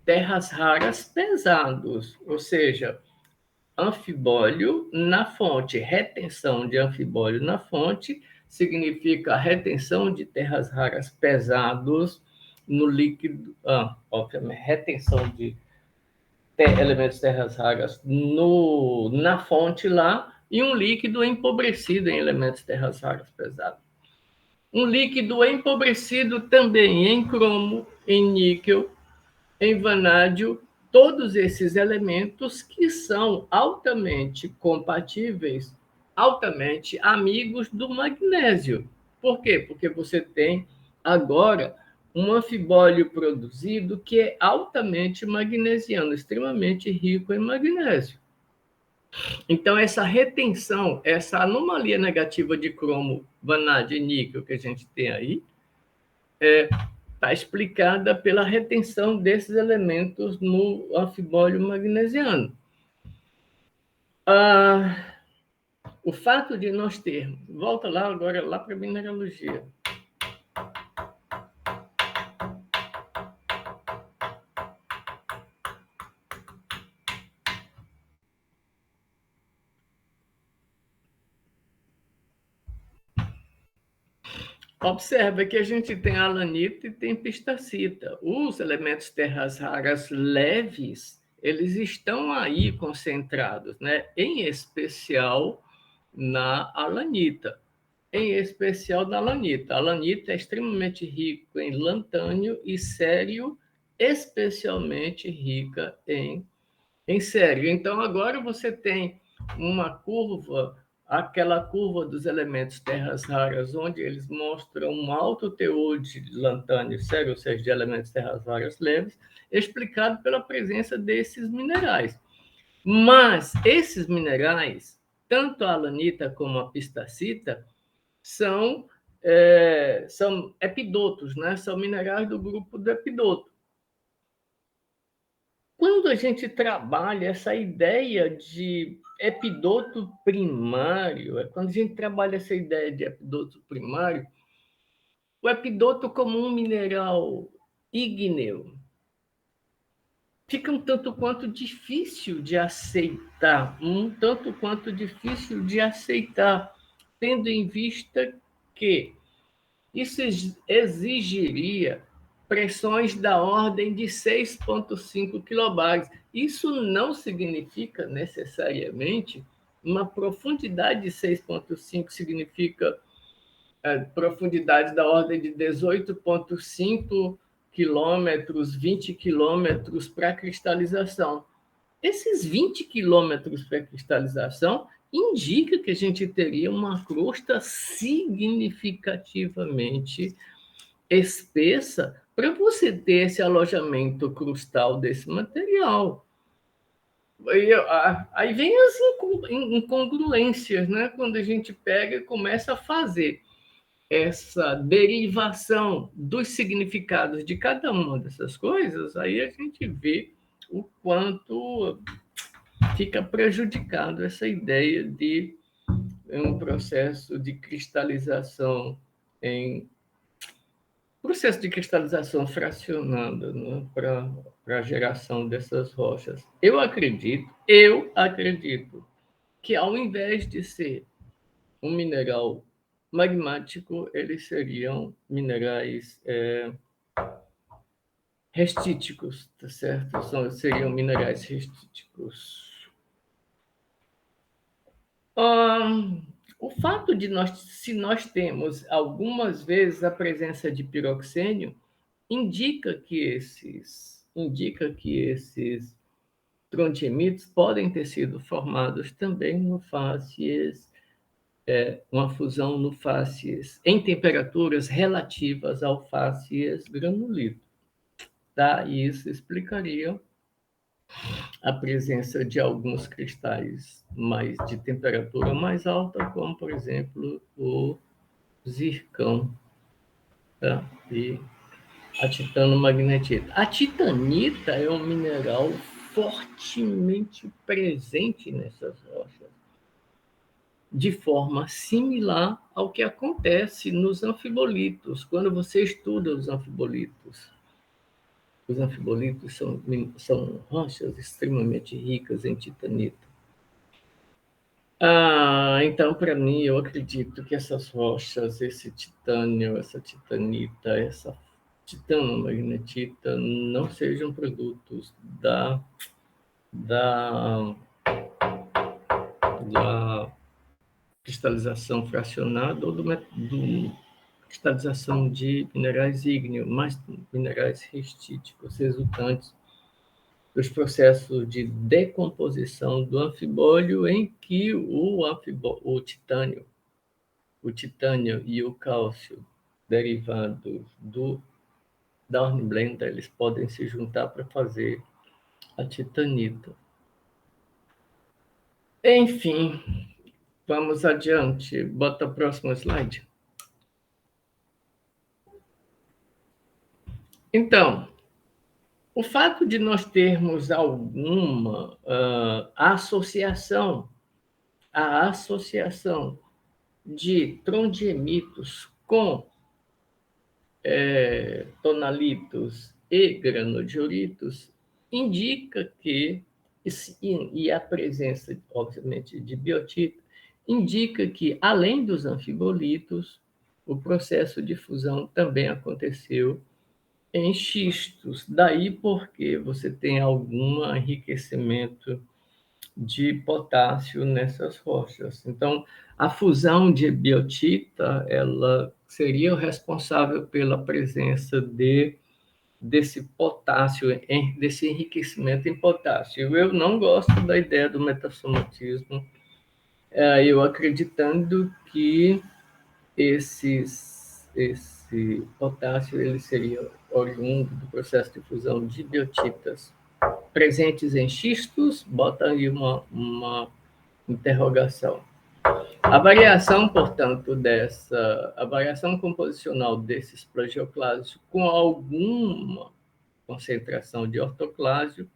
terras raras pesados, ou seja, anfibólio na fonte, retenção de anfibólio na fonte significa retenção de terras raras pesados no líquido, obviamente, retenção de elementos terras raras na fonte lá, e um líquido empobrecido em elementos terras raras pesados. Um líquido empobrecido também em cromo, em níquel, em vanádio, todos esses elementos que são altamente compatíveis, altamente amigos do magnésio. Por quê? Porque você tem agora um anfibólio produzido que é altamente magnesiano, extremamente rico em magnésio. Então, essa retenção, essa anomalia negativa de cromo, vanádio e níquel que a gente tem aí, está explicada pela retenção desses elementos no anfibólio magnesiano. O fato de nós termos... Volta lá agora, lá para a mineralogia. Observa que a gente tem alanita e tem pistacita. Os elementos terras raras leves, eles estão aí concentrados, né? Em especial na alanita. em especial na lanita. A lanita é extremamente rica em lantânio e sério, especialmente rica em sério. Então, agora você tem uma curva, aquela curva dos elementos terras raras, onde eles mostram um alto teor de lantânio sério, ou seja, de elementos terras raras leves, explicado pela presença desses minerais. Mas esses minerais, tanto a alanita como a pistacita, são epidotos, né? São minerais do grupo do epidoto. Quando a gente trabalha essa ideia de epidoto primário, quando a gente trabalha essa ideia de epidoto primário, o epidoto como um mineral ígneo fica um tanto quanto difícil de aceitar, tendo em vista que isso exigiria pressões da ordem de 6,5 kilobares. Isso não significa necessariamente uma profundidade de 6,5, significa profundidade da ordem de 18,5 quilômetros, 20 quilômetros para cristalização. Esses 20 quilômetros para cristalização indica que a gente teria uma crosta significativamente espessa para você ter esse alojamento crustal desse material. Aí vem as incongruências, né? Quando a gente pega e começa a fazer essa derivação dos significados de cada uma dessas coisas, aí a gente vê o quanto fica prejudicado essa ideia de um processo de cristalização fracionada, né, para a geração dessas rochas. Eu acredito que ao invés de ser um mineral magmático, eles seriam minerais restíticos, tá certo? Seriam minerais restíticos. O fato de se nós temos algumas vezes a presença de piroxênio, indica que esses trontiemitos podem ter sido formados também no fácies, uma fusão no fácies em temperaturas relativas ao fácies granulito. Tá? E isso explicaria a presença de alguns cristais de temperatura mais alta, como, por exemplo, o zircão, tá? E a titanomagnetita. A titanita é um mineral fortemente presente nessas rochas, de forma similar ao que acontece nos anfibolitos. Quando você estuda os anfibolitos são rochas extremamente ricas em titanita. Então, para mim, eu acredito que essas rochas, esse titânio, essa titanita, essa titanomagnetita não sejam produtos da cristalização fracionada ou do cristalização de minerais ígneos, mas minerais restíticos, resultantes dos processos de decomposição do anfibólio, em que o titânio e o cálcio derivados da hornblenda, eles podem se juntar para fazer a titanita. Enfim, vamos adiante. Bota o próximo slide. Então, o fato de nós termos alguma associação de trondiemitos com tonalitos e granodioritos indica que, e a presença, obviamente, de biotita, indica que, além dos anfibolitos, o processo de fusão também aconteceu em xistos. Daí porque você tem algum enriquecimento de potássio nessas rochas. Então, a fusão de biotita, ela seria o responsável pela presença desse potássio, desse enriquecimento em potássio. Eu não gosto da ideia do metasomatismo, eu acreditando que esse potássio ele seria oriundo do processo de fusão de biotitas presentes em xistos, bota aí uma interrogação. A variação, portanto, a variação composicional desses plagioclásios com alguma concentração de ortoclásio,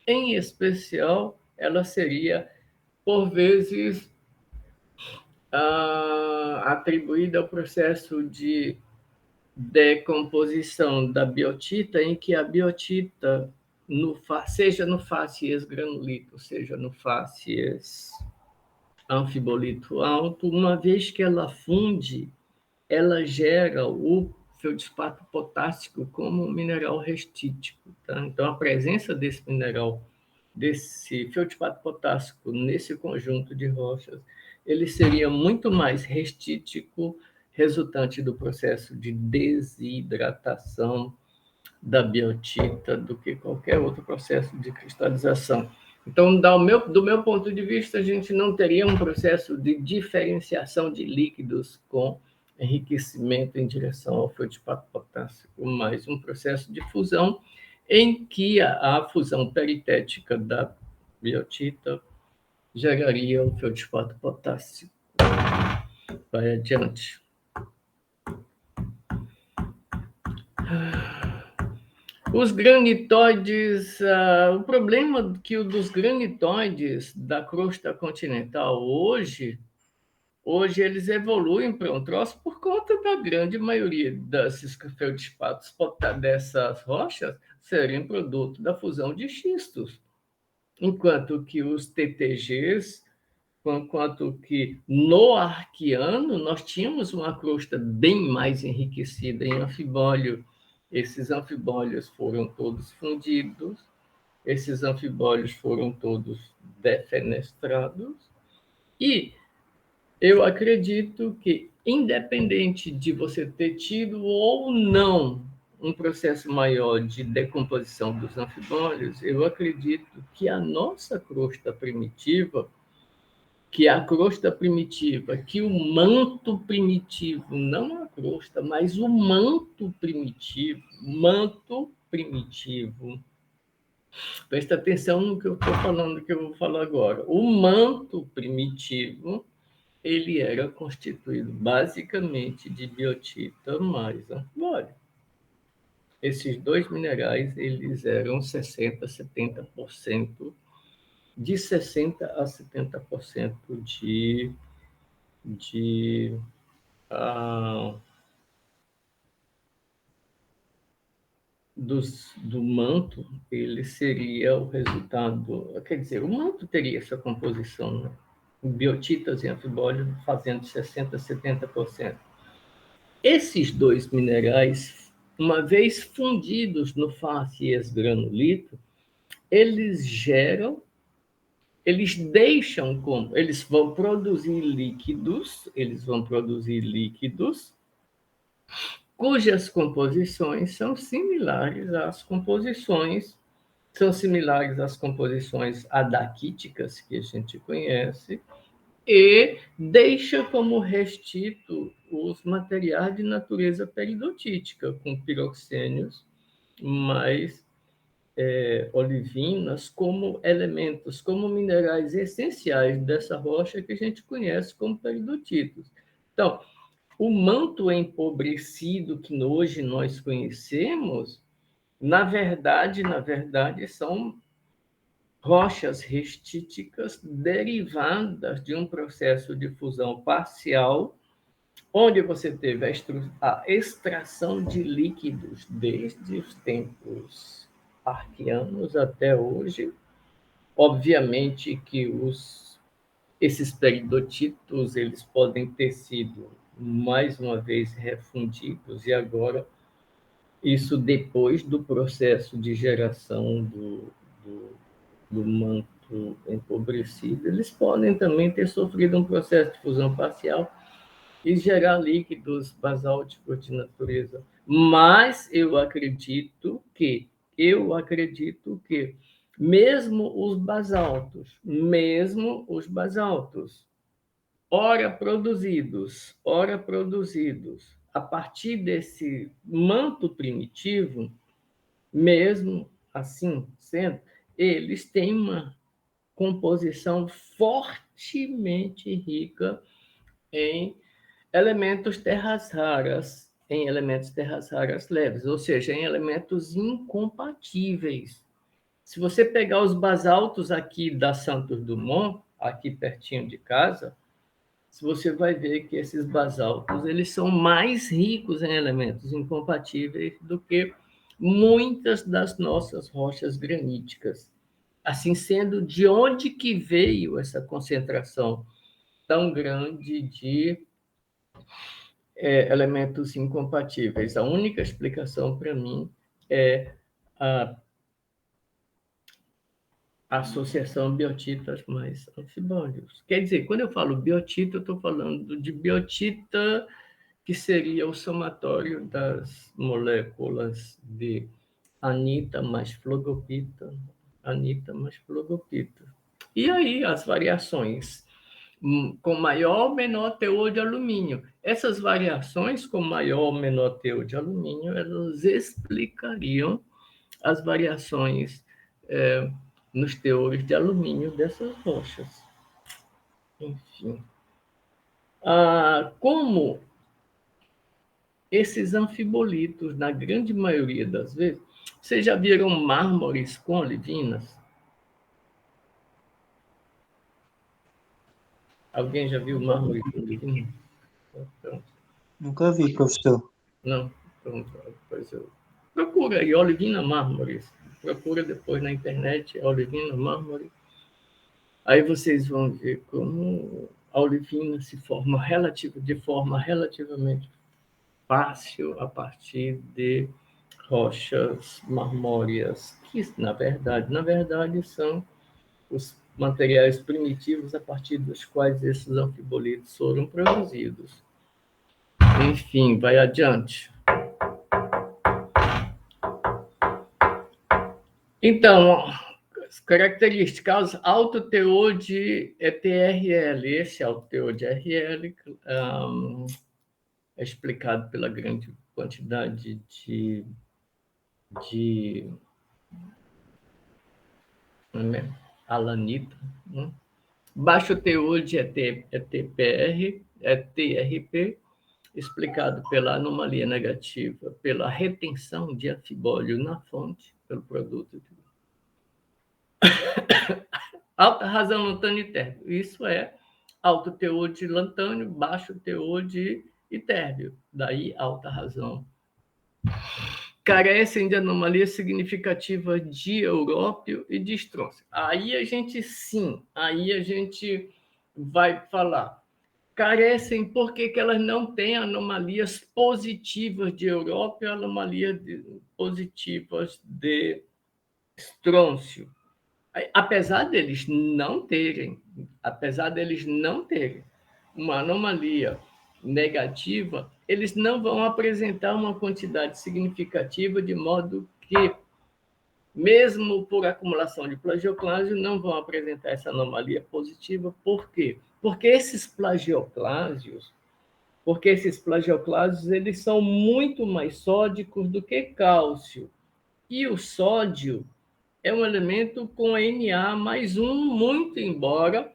em especial, ela seria, por vezes, atribuída ao processo de decomposição da biotita, em que a biotita, seja no facies granulito, seja no facies anfibolito alto, uma vez que ela funde, ela gera o feldespato potássico como um mineral restítico. Tá? Então, a presença desse mineral, desse feldespato potássico nesse conjunto de rochas, ele seria muito mais restítico, resultante do processo de desidratação da biotita do que qualquer outro processo de cristalização. Então, do meu ponto de vista, a gente não teria um processo de diferenciação de líquidos com enriquecimento em direção ao feldespato potássico, mas um processo de fusão em que a fusão peritética da biotita geraria o feldespato potássico. Vai adiante. Os granitóides, o problema que o dos granitóides da crosta continental hoje eles evoluem para um troço por conta da grande maioria desses feldespatos dessas rochas serem produto da fusão de xistos, enquanto que os TTGs, enquanto que no Arqueano nós tínhamos uma crosta bem mais enriquecida em anfibólio. Esses anfibólios foram todos fundidos, esses anfibólios foram todos defenestrados, e eu acredito que, independente de você ter tido ou não um processo maior de decomposição dos anfibólios, eu acredito que a nossa crosta primitiva, que a crosta primitiva, que o manto primitivo, não a crosta, mas o manto primitivo, presta atenção no que eu estou falando, que eu vou falar agora. O manto primitivo, ele era constituído basicamente de biotita mais anfibólio. Esses dois minerais, eles eram 60%, 70%, de 60% a 70% do manto, ele seria o resultado. Quer dizer, o manto teria essa composição, né? Biotitas e anfibólios fazendo 60%, 70%. Esses dois minerais, uma vez fundidos no facies granulito, eles vão produzir líquidos, cujas composições são similares às composições adaquíticas que a gente conhece, e deixa como restito os materiais de natureza peridotítica, com piroxênios mais olivinas, como elementos, como minerais essenciais dessa rocha que a gente conhece como peridotitos. Então, o manto empobrecido que hoje nós conhecemos, na verdade, são rochas restíticas derivadas de um processo de fusão parcial, onde você teve a extração de líquidos desde os tempos arqueanos até hoje. Obviamente que esses peridotitos eles podem ter sido mais uma vez refundidos, e agora isso depois do processo de geração do manto empobrecido, eles podem também ter sofrido um processo de fusão parcial e gerar líquidos basálticos de natureza. Mas eu acredito que mesmo os basaltos, ora produzidos, a partir desse manto primitivo, mesmo assim sendo, eles têm uma composição fortemente rica em elementos terras raras, leves, ou seja, em elementos incompatíveis. Se você pegar os basaltos aqui da Santos Dumont, aqui pertinho de casa, você vai ver que esses basaltos eles são mais ricos em elementos incompatíveis do que muitas das nossas rochas graníticas. Assim sendo, de onde que veio essa concentração tão grande de elementos incompatíveis? A única explicação para mim é a associação biotitas mais anfibólios. Quer dizer, quando eu falo biotita, eu estou falando de biotita, que seria o somatório das moléculas de anita mais flogopita, E aí as variações com maior ou menor teor de alumínio. Essas variações com maior ou menor teor de alumínio, elas explicariam as variações nos teores de alumínio dessas rochas. Enfim. Como esses anfibolitos, na grande maioria das vezes, vocês já viram mármores com olivinas? Alguém já viu mármore com olivina? Pronto. Nunca vi, professor. Não? Pronto. Pois eu... Procura aí, olivina mármores. Procura depois na internet, olivina mármore. Aí vocês vão ver como a olivina se forma de forma relativamente fácil a partir de rochas marmóreas, que na verdade são os materiais primitivos a partir dos quais esses anfibolitos foram produzidos. Enfim, vai adiante. Então, as características, alto teor de TRL. Esse alto teor de RL é explicado pela grande quantidade de alanita, né? Baixo teor de TRP, explicado pela anomalia negativa, pela retenção de anfibólio na fonte, pelo produto. Alta razão lantânio e térbio. Isso é alto teor de lantânio, baixo teor de térbio. Daí, alta razão. Carecem de anomalia significativa de európio e de estrôncio. Aí a gente vai falar. Carecem porque elas não têm anomalias positivas de európio, anomalias positivas de estrôncio. Apesar deles não terem uma anomalia negativa, eles não vão apresentar uma quantidade significativa, de modo que, mesmo por acumulação de plagioclásio, não vão apresentar essa anomalia positiva. Por quê? Porque esses plagioclásios eles são muito mais sódicos do que cálcio. E o sódio é um elemento com Na+1, muito embora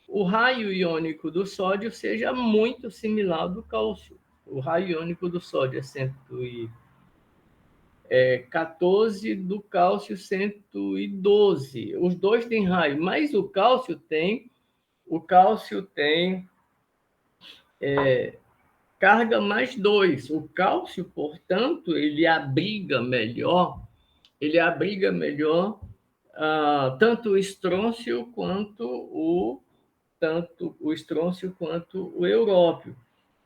o raio iônico do sódio seja muito similar ao do cálcio. O raio iônico do sódio é 114, do cálcio 112. Os dois têm raio, mas o cálcio tem carga +2. O cálcio, portanto, ele abriga melhor tanto o estrôncio quanto o európio.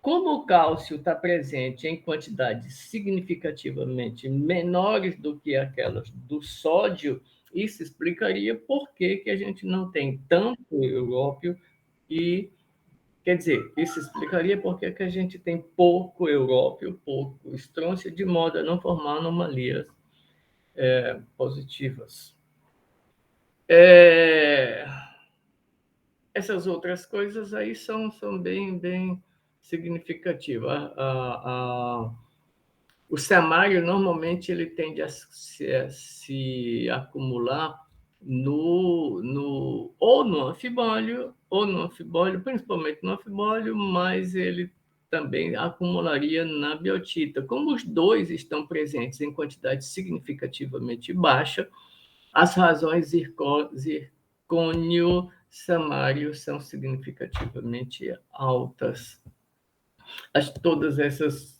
Como o cálcio está presente em quantidades significativamente menores do que aquelas do sódio, Isso explicaria por que a gente não tem tanto európio e, quer dizer, isso explicaria por que a gente tem pouco európio, pouco estrôncio, de modo a não formar anomalias positivas. Essas outras coisas aí são bem significativas. O samário, normalmente, ele tende a se acumular ou no anfibólio, principalmente no anfibólio, mas ele também acumularia na biotita. Como os dois estão presentes em quantidade significativamente baixa, as razões zircônio-samário são significativamente altas. Todas esses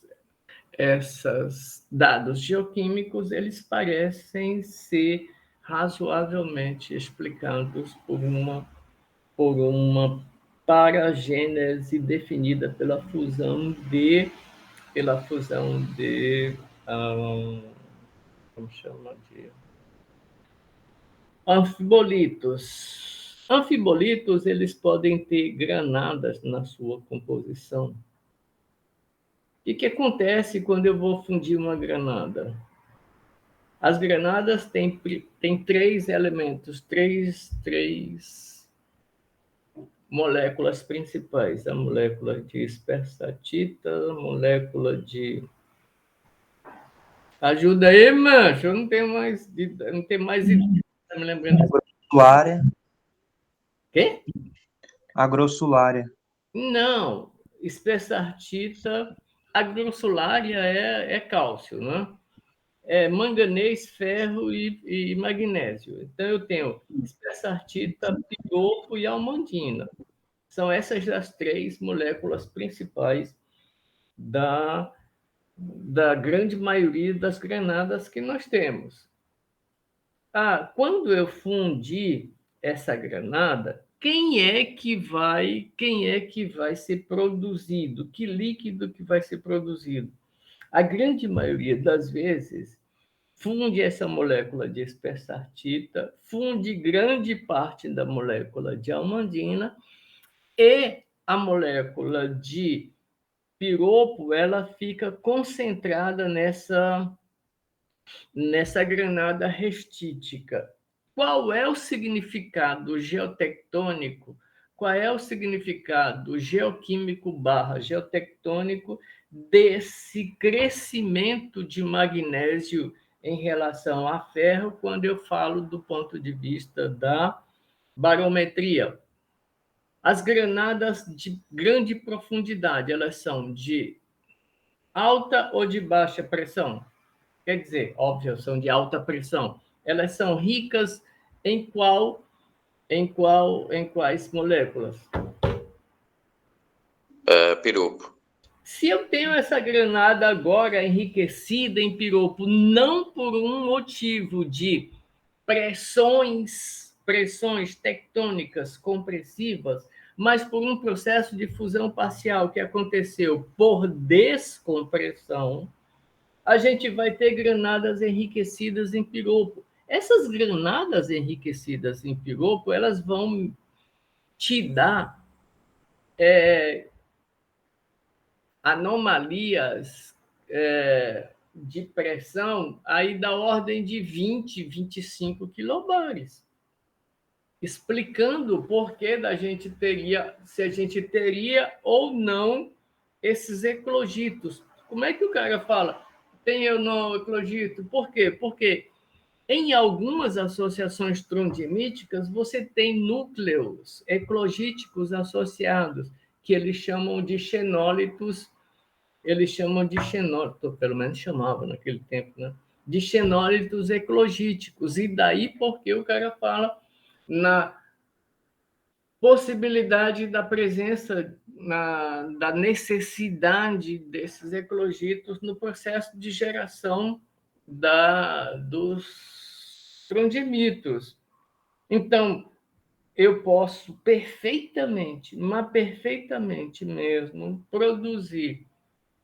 dados geoquímicos, eles parecem ser razoavelmente explicados por uma paragênese definida pela fusão de como chama de anfibolitos. Anfibolitos, eles podem ter granadas na sua composição. O que acontece quando eu vou fundir uma granada? As granadas têm 3 elementos, três moléculas principais. A molécula de espersatita, a molécula de... Ajuda aí, mancho, eu não tenho mais ideia. Tá me lembrando? Agrossulária. Quê? Agrossulária. Não, espersatita, a grossulária é cálcio, né? Manganês, ferro e magnésio. Então, eu tenho espessartita, piropo e almandina. São essas as 3 moléculas principais da grande maioria das granadas que nós temos. Quando eu fundir essa granada, quem é que vai ser produzido? Que líquido que vai ser produzido? A grande maioria das vezes, funde essa molécula de espersartita, funde grande parte da molécula de almandina e a molécula de piropo, ela fica concentrada nessa granada restítica. Qual é o significado geotectônico? Qual é o significado geoquímico / geotectônico desse crescimento de magnésio em relação a ferro, quando eu falo do ponto de vista da barometria? As granadas de grande profundidade, elas são de alta ou de baixa pressão? Quer dizer, óbvio, são de alta pressão. Elas são ricas em quais moléculas? Piropo. Se eu tenho essa granada agora enriquecida em piropo, não por um motivo de pressões tectônicas compressivas, mas por um processo de fusão parcial que aconteceu por descompressão, a gente vai ter granadas enriquecidas em piropo. Essas granadas enriquecidas em piropo, elas vão te dar anomalias de pressão aí da ordem de 20, 25 quilobares, explicando o porquê se a gente teria ou não esses eclogitos. Como é que o cara fala? Tem ou não eclogito? Por quê? Porque em algumas associações trondimíticas, você tem núcleos eclogíticos associados, que eles chamam de xenólitos, pelo menos chamavam naquele tempo, né? De xenólitos eclogíticos. E daí porque o cara fala na possibilidade da presença, da necessidade desses eclogitos no processo de geração dos trondimitos. Então, eu posso perfeitamente, mas perfeitamente mesmo, produzir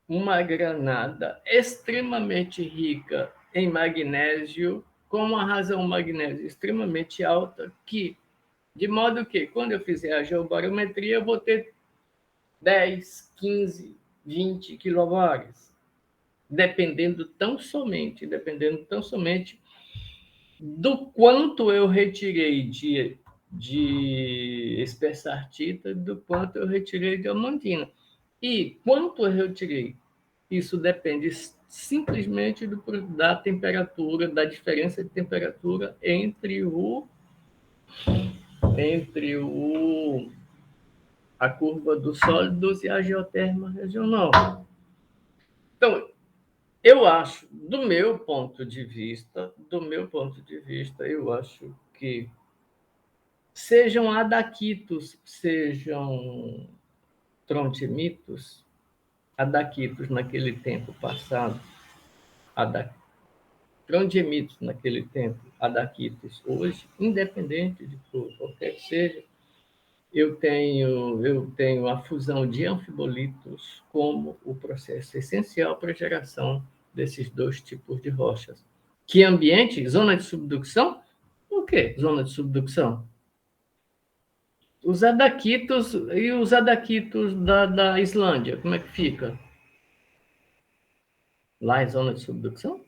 uma granada extremamente rica em magnésio com uma razão magnésia extremamente alta, de modo que, quando eu fizer a geobarometria, eu vou ter 10, 15, 20 quilobares, dependendo tão somente do quanto eu retirei de espessartita, do quanto eu retirei de amantina. E quanto eu retirei? Isso depende simplesmente da temperatura, da diferença de temperatura entre a curva dos sólidos e a geoterma regional. Então, eu acho, do meu ponto de vista, eu acho que sejam adaquitos, sejam trontimitos, adaquitos naquele tempo passado, trontimitos naquele tempo, adaquitos hoje, independente de qualquer que seja, eu tenho a fusão de anfibolitos como o processo essencial para a geração desses dois tipos de rochas. Que ambiente? Zona de subducção? O quê? Zona de subducção? Os adaquitos e os adaquitos da Islândia, como é que fica? Lá em zona de subducção?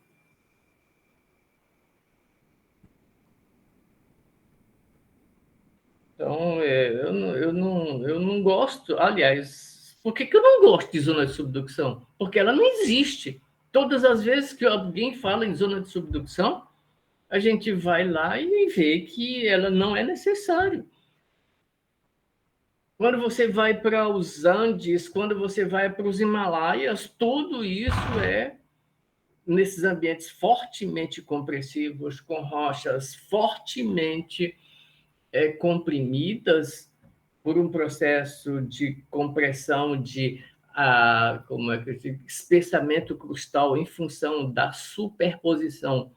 Então, eu não gosto. Aliás, por que eu não gosto de zona de subducção? Porque ela não existe. Todas as vezes que alguém fala em zona de subducção, a gente vai lá e vê que ela não é necessária. Quando você vai para os Andes, quando você vai para os Himalaias, tudo isso é nesses ambientes fortemente compressivos, com rochas fortemente comprimidas por um processo de compressão como é que eu digo, espessamento crustal em função da superposição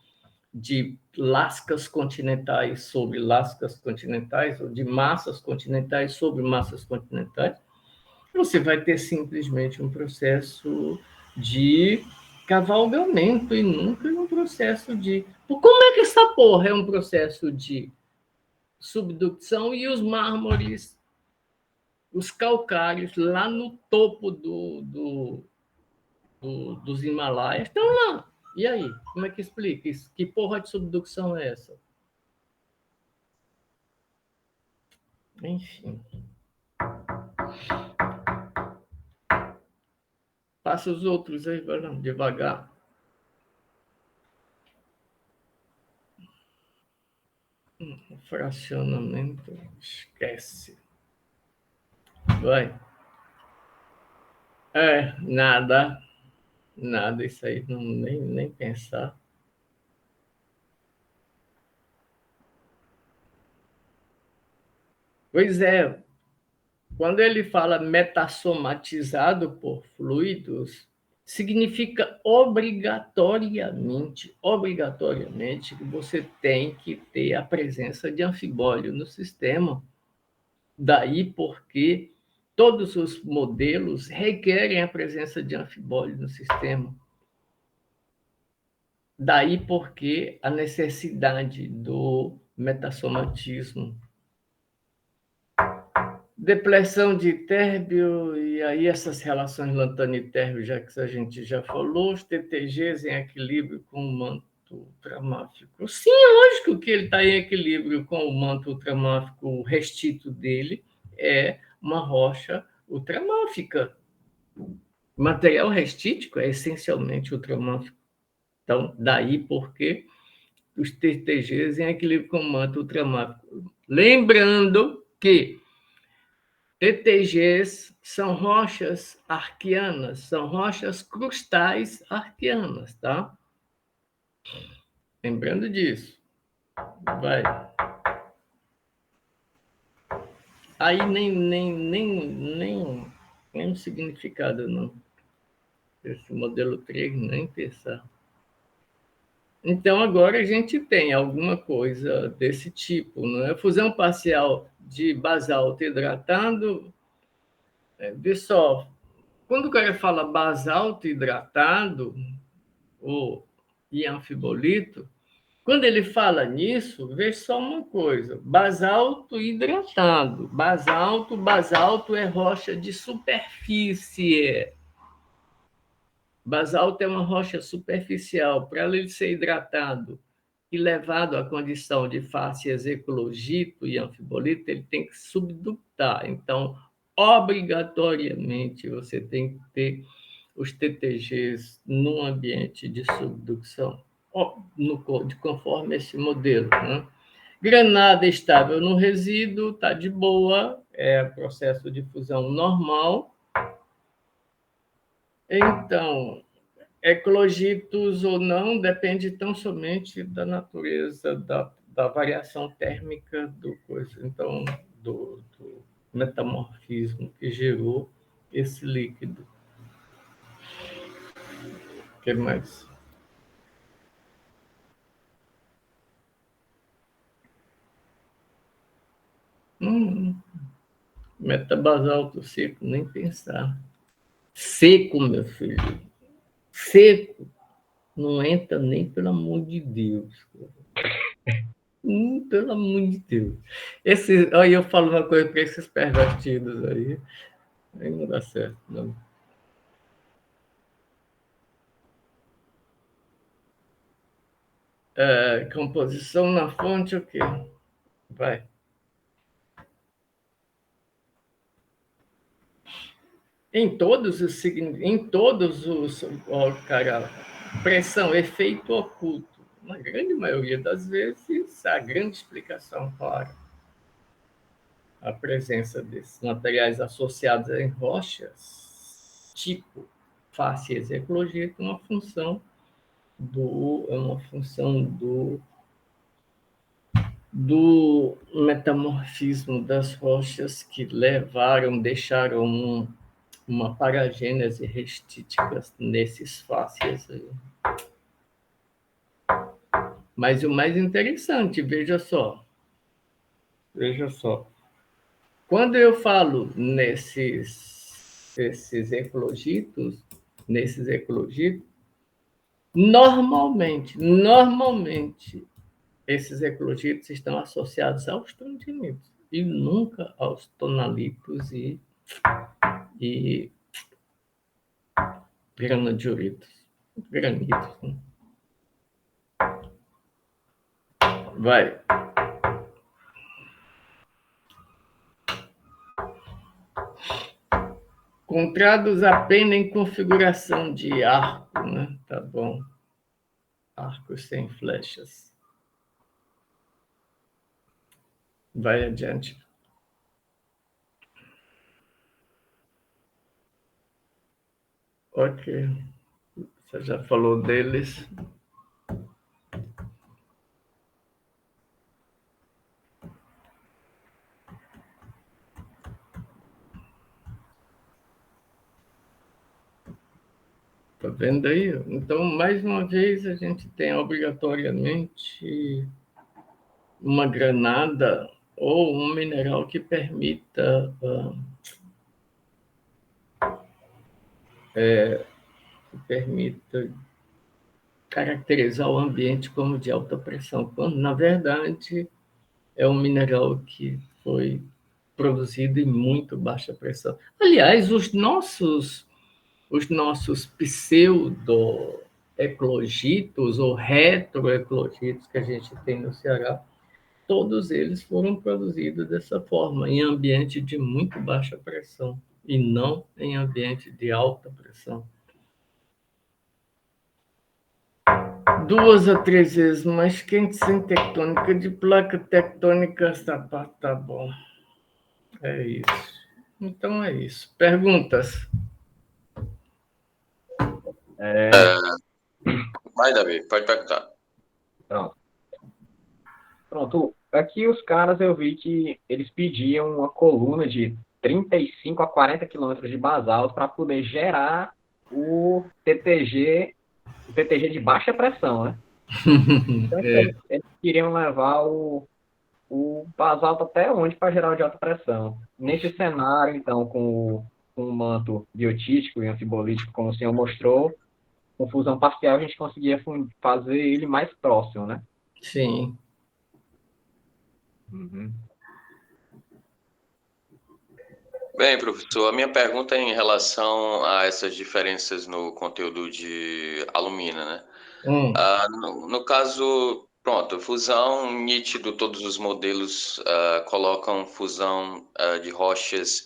de lascas continentais sobre lascas continentais, ou de massas continentais sobre massas continentais, você vai ter simplesmente um processo de cavalgamento e nunca um processo de... Como é que essa porra é um processo de subducção e os mármores, os calcários lá no topo dos Himalaias estão lá? E aí, como é que explica isso? Que porra de subducção é essa? Enfim. Passa os outros aí, vai lá, devagar. Fracionamento, esquece. Vai. Nada, isso aí, não, nem pensar. Pois é, quando ele fala metassomatizado por fluidos, significa obrigatoriamente que você tem que ter a presença de anfibólio no sistema. Daí porque todos os modelos requerem a presença de anfibólio no sistema. Daí porque a necessidade do metassomatismo. Depleção de térbio, e aí essas relações lantano e térbio, já que a gente já falou, os TTGs em equilíbrio com o manto ultramáfico. Sim, lógico que ele está em equilíbrio com o manto ultramáfico, o restito dele é uma rocha ultramáfica. O material restítico é essencialmente ultramáfico. Então, daí porque os TTGs em equilíbrio com o manto ultramáfico. Lembrando que TTGs são rochas arquianas, são rochas crustais arquianas, tá? Lembrando disso. Vai. Aí nem um significado, não. Esse modelo 3, nem pensar. Então, agora a gente tem alguma coisa desse tipo, não é? Fusão parcial de basalto hidratado. Vê só, quando o cara fala basalto hidratado, ou anfibolito, Quando ele fala nisso, vê só uma coisa: basalto hidratado. Basalto é rocha de superfície. Basalto é uma rocha superficial. Para ele ser hidratado e levado à condição de fáscias eclogito e anfibolito, ele tem que subductar. Então, obrigatoriamente, você tem que ter os TTGs num ambiente de subducção, conforme esse modelo. Né? Granada estável no resíduo, está de boa, é processo de fusão normal. Então, eclogitos ou não, depende tão somente da natureza, da variação térmica do coisa. Então, do metamorfismo que gerou esse líquido. O que mais? Metabasalto seco, nem pensar. Seco, meu filho. Seco. Não entra nem, pelo amor de Deus. Pelo amor de Deus. Aí eu falo uma coisa para esses pervertidos aí. Aí não dá certo, não. Composição na fonte, o quê? Vai. Em todos os cara, pressão, efeito oculto. Na grande maioria das vezes, a grande explicação para a presença desses materiais associados em rochas, tipo fáscias eclogito, é uma função do metamorfismo das rochas que deixaram uma paragênese restítica nesses fáscias aí. Mas o mais interessante, veja só. Quando eu falo nesses eclogitos, normalmente, esses eclogitos estão associados aos tondinitos e nunca aos tonalitos e granodioritos. Granitos. Né? Vai. Encontrados apenas em configuração de arco, né? Tá bom. Arcos sem flechas. Vai adiante. Ok. Você já falou deles. Tá vendo aí? Então, mais uma vez, a gente tem obrigatoriamente uma granada ou um mineral que permita caracterizar o ambiente como de alta pressão, quando, na verdade, é um mineral que foi produzido em muito baixa pressão. Aliás, os nossos pseudo-eclogitos ou retroeclogitos que a gente tem no Ceará, todos eles foram produzidos dessa forma, em ambiente de muito baixa pressão, e não em ambiente de alta pressão. 2 a 3 vezes mais quente sem tectônica de placa tectônica, tá bom. É isso. Então é isso. Perguntas? Vai, Davi, pode perguntar. Pronto. Aqui os caras eu vi que eles pediam uma coluna de 35 a 40 quilômetros de basalto para poder gerar o TTG de baixa pressão, né? Então, eles queriam levar o basalto até onde para gerar o de alta pressão. Nesse cenário, então, com o manto biotítico e anfibolítico, como o senhor mostrou, com fusão parcial a gente conseguia fazer ele mais próximo, né? Sim. Uhum. Bem, professor, a minha pergunta é em relação a essas diferenças no conteúdo de alumínio, né? Hum, No caso, pronto, fusão nítido, todos os modelos colocam fusão de rochas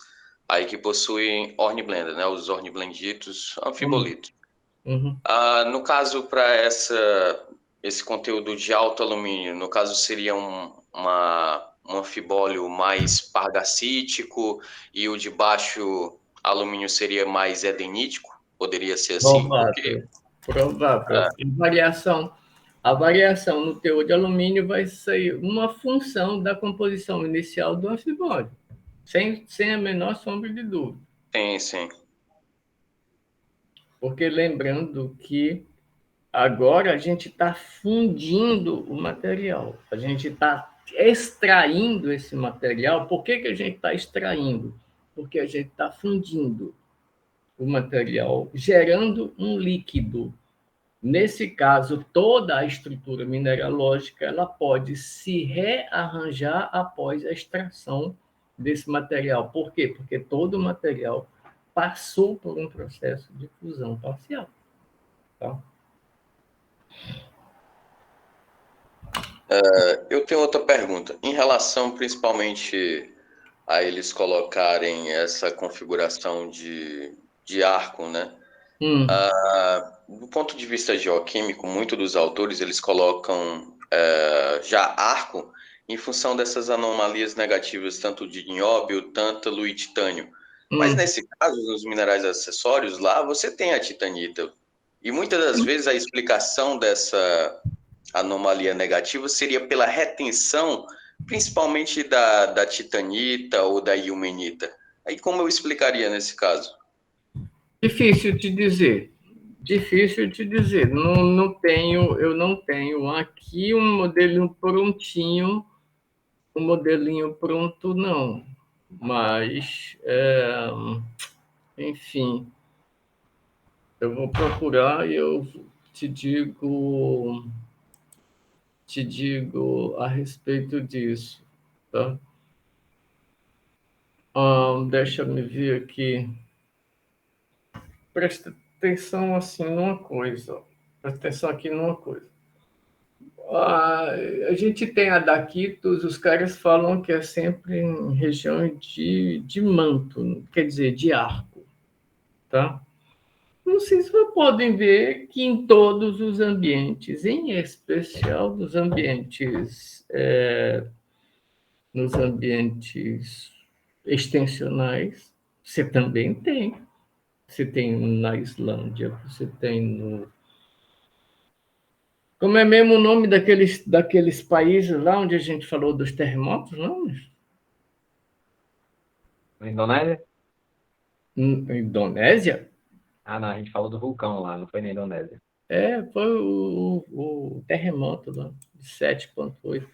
aí que possuem hornblende, né? Os hornblenditos hum, anfibolitos. uhum. No caso, para esse conteúdo de alto alumínio, no caso seria um anfibólio mais pargacítico e o de baixo alumínio seria mais edenítico? Poderia ser assim? Porque Provável. Provável. A variação no teor de alumínio vai ser uma função da composição inicial do anfibólio, sem a menor sombra de dúvida. sim. Porque lembrando que agora a gente está fundindo o material, a gente está extraindo esse material. Por que a gente está extraindo? Porque a gente está fundindo o material, gerando um líquido. Nesse caso, toda a estrutura mineralógica ela pode se rearranjar após a extração desse material. Por quê? Porque todo o material passou por um processo de fusão parcial. Tá? Eu tenho outra pergunta. Em relação principalmente a eles colocarem essa configuração de arco, né? Hum, Do ponto de vista geoquímico, muitos dos autores eles colocam já arco em função dessas anomalias negativas, tanto de nióbio, tântalo e titânio. Mas hum. nesse caso, nos minerais acessórios, lá você tem a titanita. E muitas das vezes a explicação dessa anomalia negativa seria pela retenção, principalmente da titanita ou da ilmenita. Aí como eu explicaria nesse caso? Difícil te dizer. Difícil te dizer. Eu não tenho aqui um modelinho prontinho, um modelinho pronto, não. Mas, enfim, eu vou procurar e eu te digo a respeito disso, tá? Deixa me ver aqui. Presta atenção assim numa coisa. Presta atenção aqui numa coisa. Ah, a gente tem a daquitos, os caras falam que é sempre em região de manto, quer dizer, de arco, tá? Não sei se vocês podem ver que em todos os ambientes, em especial nos ambientes extensionais, você também tem. Você tem na Islândia, você tem no. Como é mesmo o nome daqueles países lá onde a gente falou dos terremotos, não? Na Indonésia? Indonésia? Ah, não, a gente falou do vulcão lá, não foi na Indonésia. Foi o terremoto lá, de 7,8.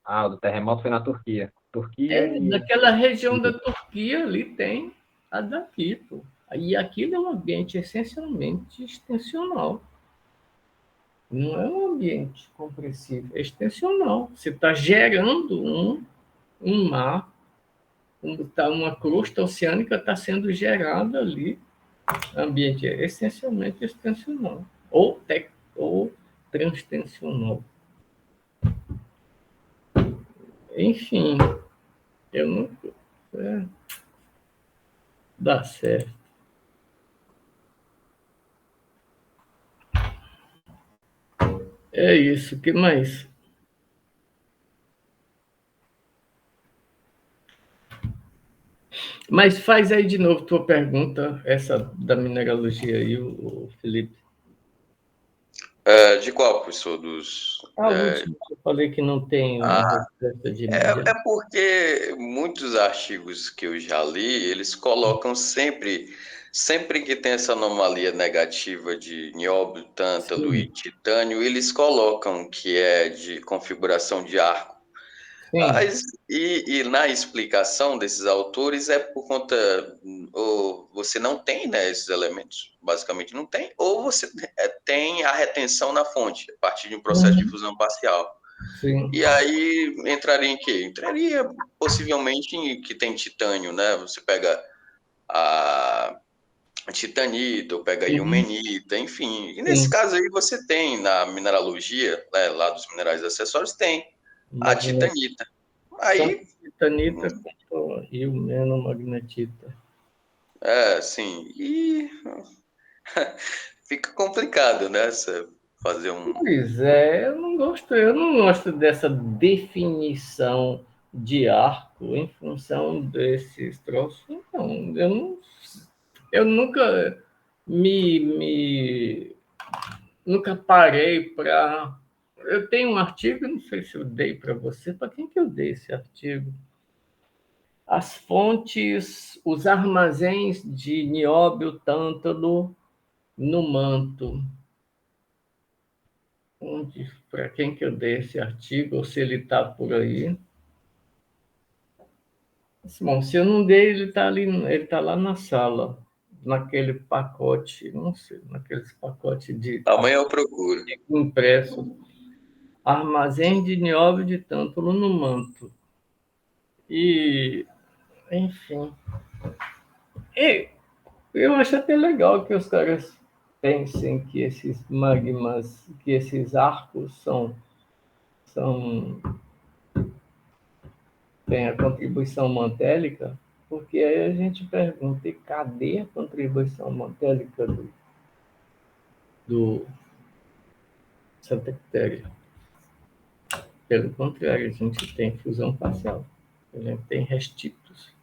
Ah, o do terremoto foi na Turquia. Turquia e. Naquela região da Turquia ali tem a Daquito. E aquilo é um ambiente essencialmente extensional. Não é um ambiente compressivo, é extensional. Você está gerando um mar, uma crosta oceânica está sendo gerada ali. O ambiente é essencialmente extensional ou transtensional. Enfim, eu não. É, dá certo. É isso. O que mais? Mas faz aí de novo tua pergunta, essa da mineralogia aí, o Felipe. De qual, professor? Dos. A última que eu falei que não tem uma resposta de imediato. É porque muitos artigos que eu já li, eles colocam sempre que tem essa anomalia negativa de nióbio, tântalo e Sim, titânio, eles colocam que é de configuração de arco. sim. Mas, e na explicação desses autores é por conta, ou você não tem, né, esses elementos, basicamente não tem, ou você tem a retenção na fonte, a partir de um processo de Uhum. fusão parcial. Sim. E aí entraria em quê? Entraria possivelmente em que tem titânio, né? Você pega a titanita, ou pega a ilmenita, enfim. E nesse Sim. caso aí você tem na mineralogia, né, lá dos minerais acessórios, tem a Magnetita, titanita. Aí, e o menomagnetita. sim, e fica complicado, né? Você fazer um. Pois é, eu não gosto dessa definição de arco em função desses troços. Não, eu nunca me nunca parei para. Eu tenho um artigo, não sei se eu dei para você, para quem que eu dei esse artigo? As fontes, os armazéns de nióbio tântalo no manto. Para quem que eu dei esse artigo, ou se ele está por aí. Bom, se eu não dei, ele está ali, ele está lá na sala, naquele pacote, não sei, naqueles pacotes de Amanhã eu procuro. impresso. Armazém de nióbio de tântalo no manto. E, enfim. E eu acho até legal que os caras pensem que esses magmas, que esses arcos são tem a contribuição mantélica, porque aí a gente pergunta, e cadê a contribuição mantélica do Santa Quitéria? Pelo contrário, a gente tem fusão parcial, a gente tem restícios,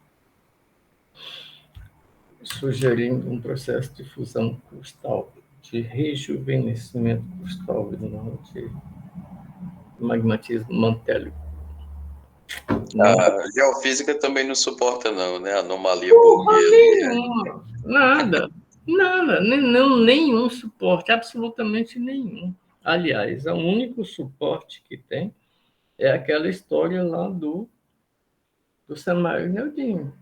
sugerindo um processo de fusão crustal, de rejuvenescimento crustal, não de magmatismo mantélico. A geofísica também não suporta, não, né? Anomalia Porra burguesa. nenhuma, nada, nada, nenhum suporte, absolutamente nenhum. Aliás, o único suporte que tem é aquela história lá do Samário Neodímio.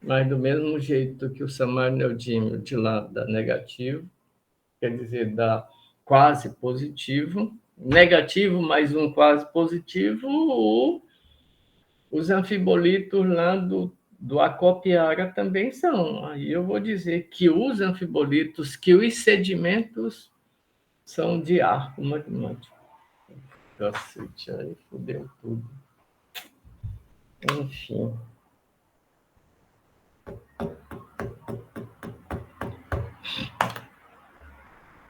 Mas do mesmo jeito que o Samário Neodímio de lá dá negativo, quer dizer, dá quase positivo, negativo mais um quase positivo, os anfibolitos lá do Acopiara também são. Aí eu vou dizer que os anfibolitos, que os sedimentos são de arco magmático. Cacete, aí fudeu tudo. Enfim.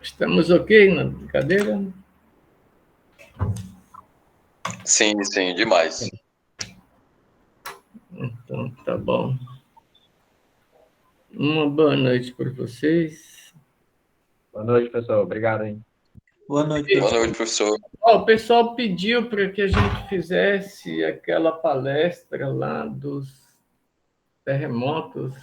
Estamos ok na brincadeira? Sim, sim, demais. Então, tá bom. Uma boa noite para vocês. Boa noite, pessoal. Obrigado, hein? Boa noite, Boa pessoal. noite, professor. O pessoal pediu para que a gente fizesse aquela palestra lá dos terremotos.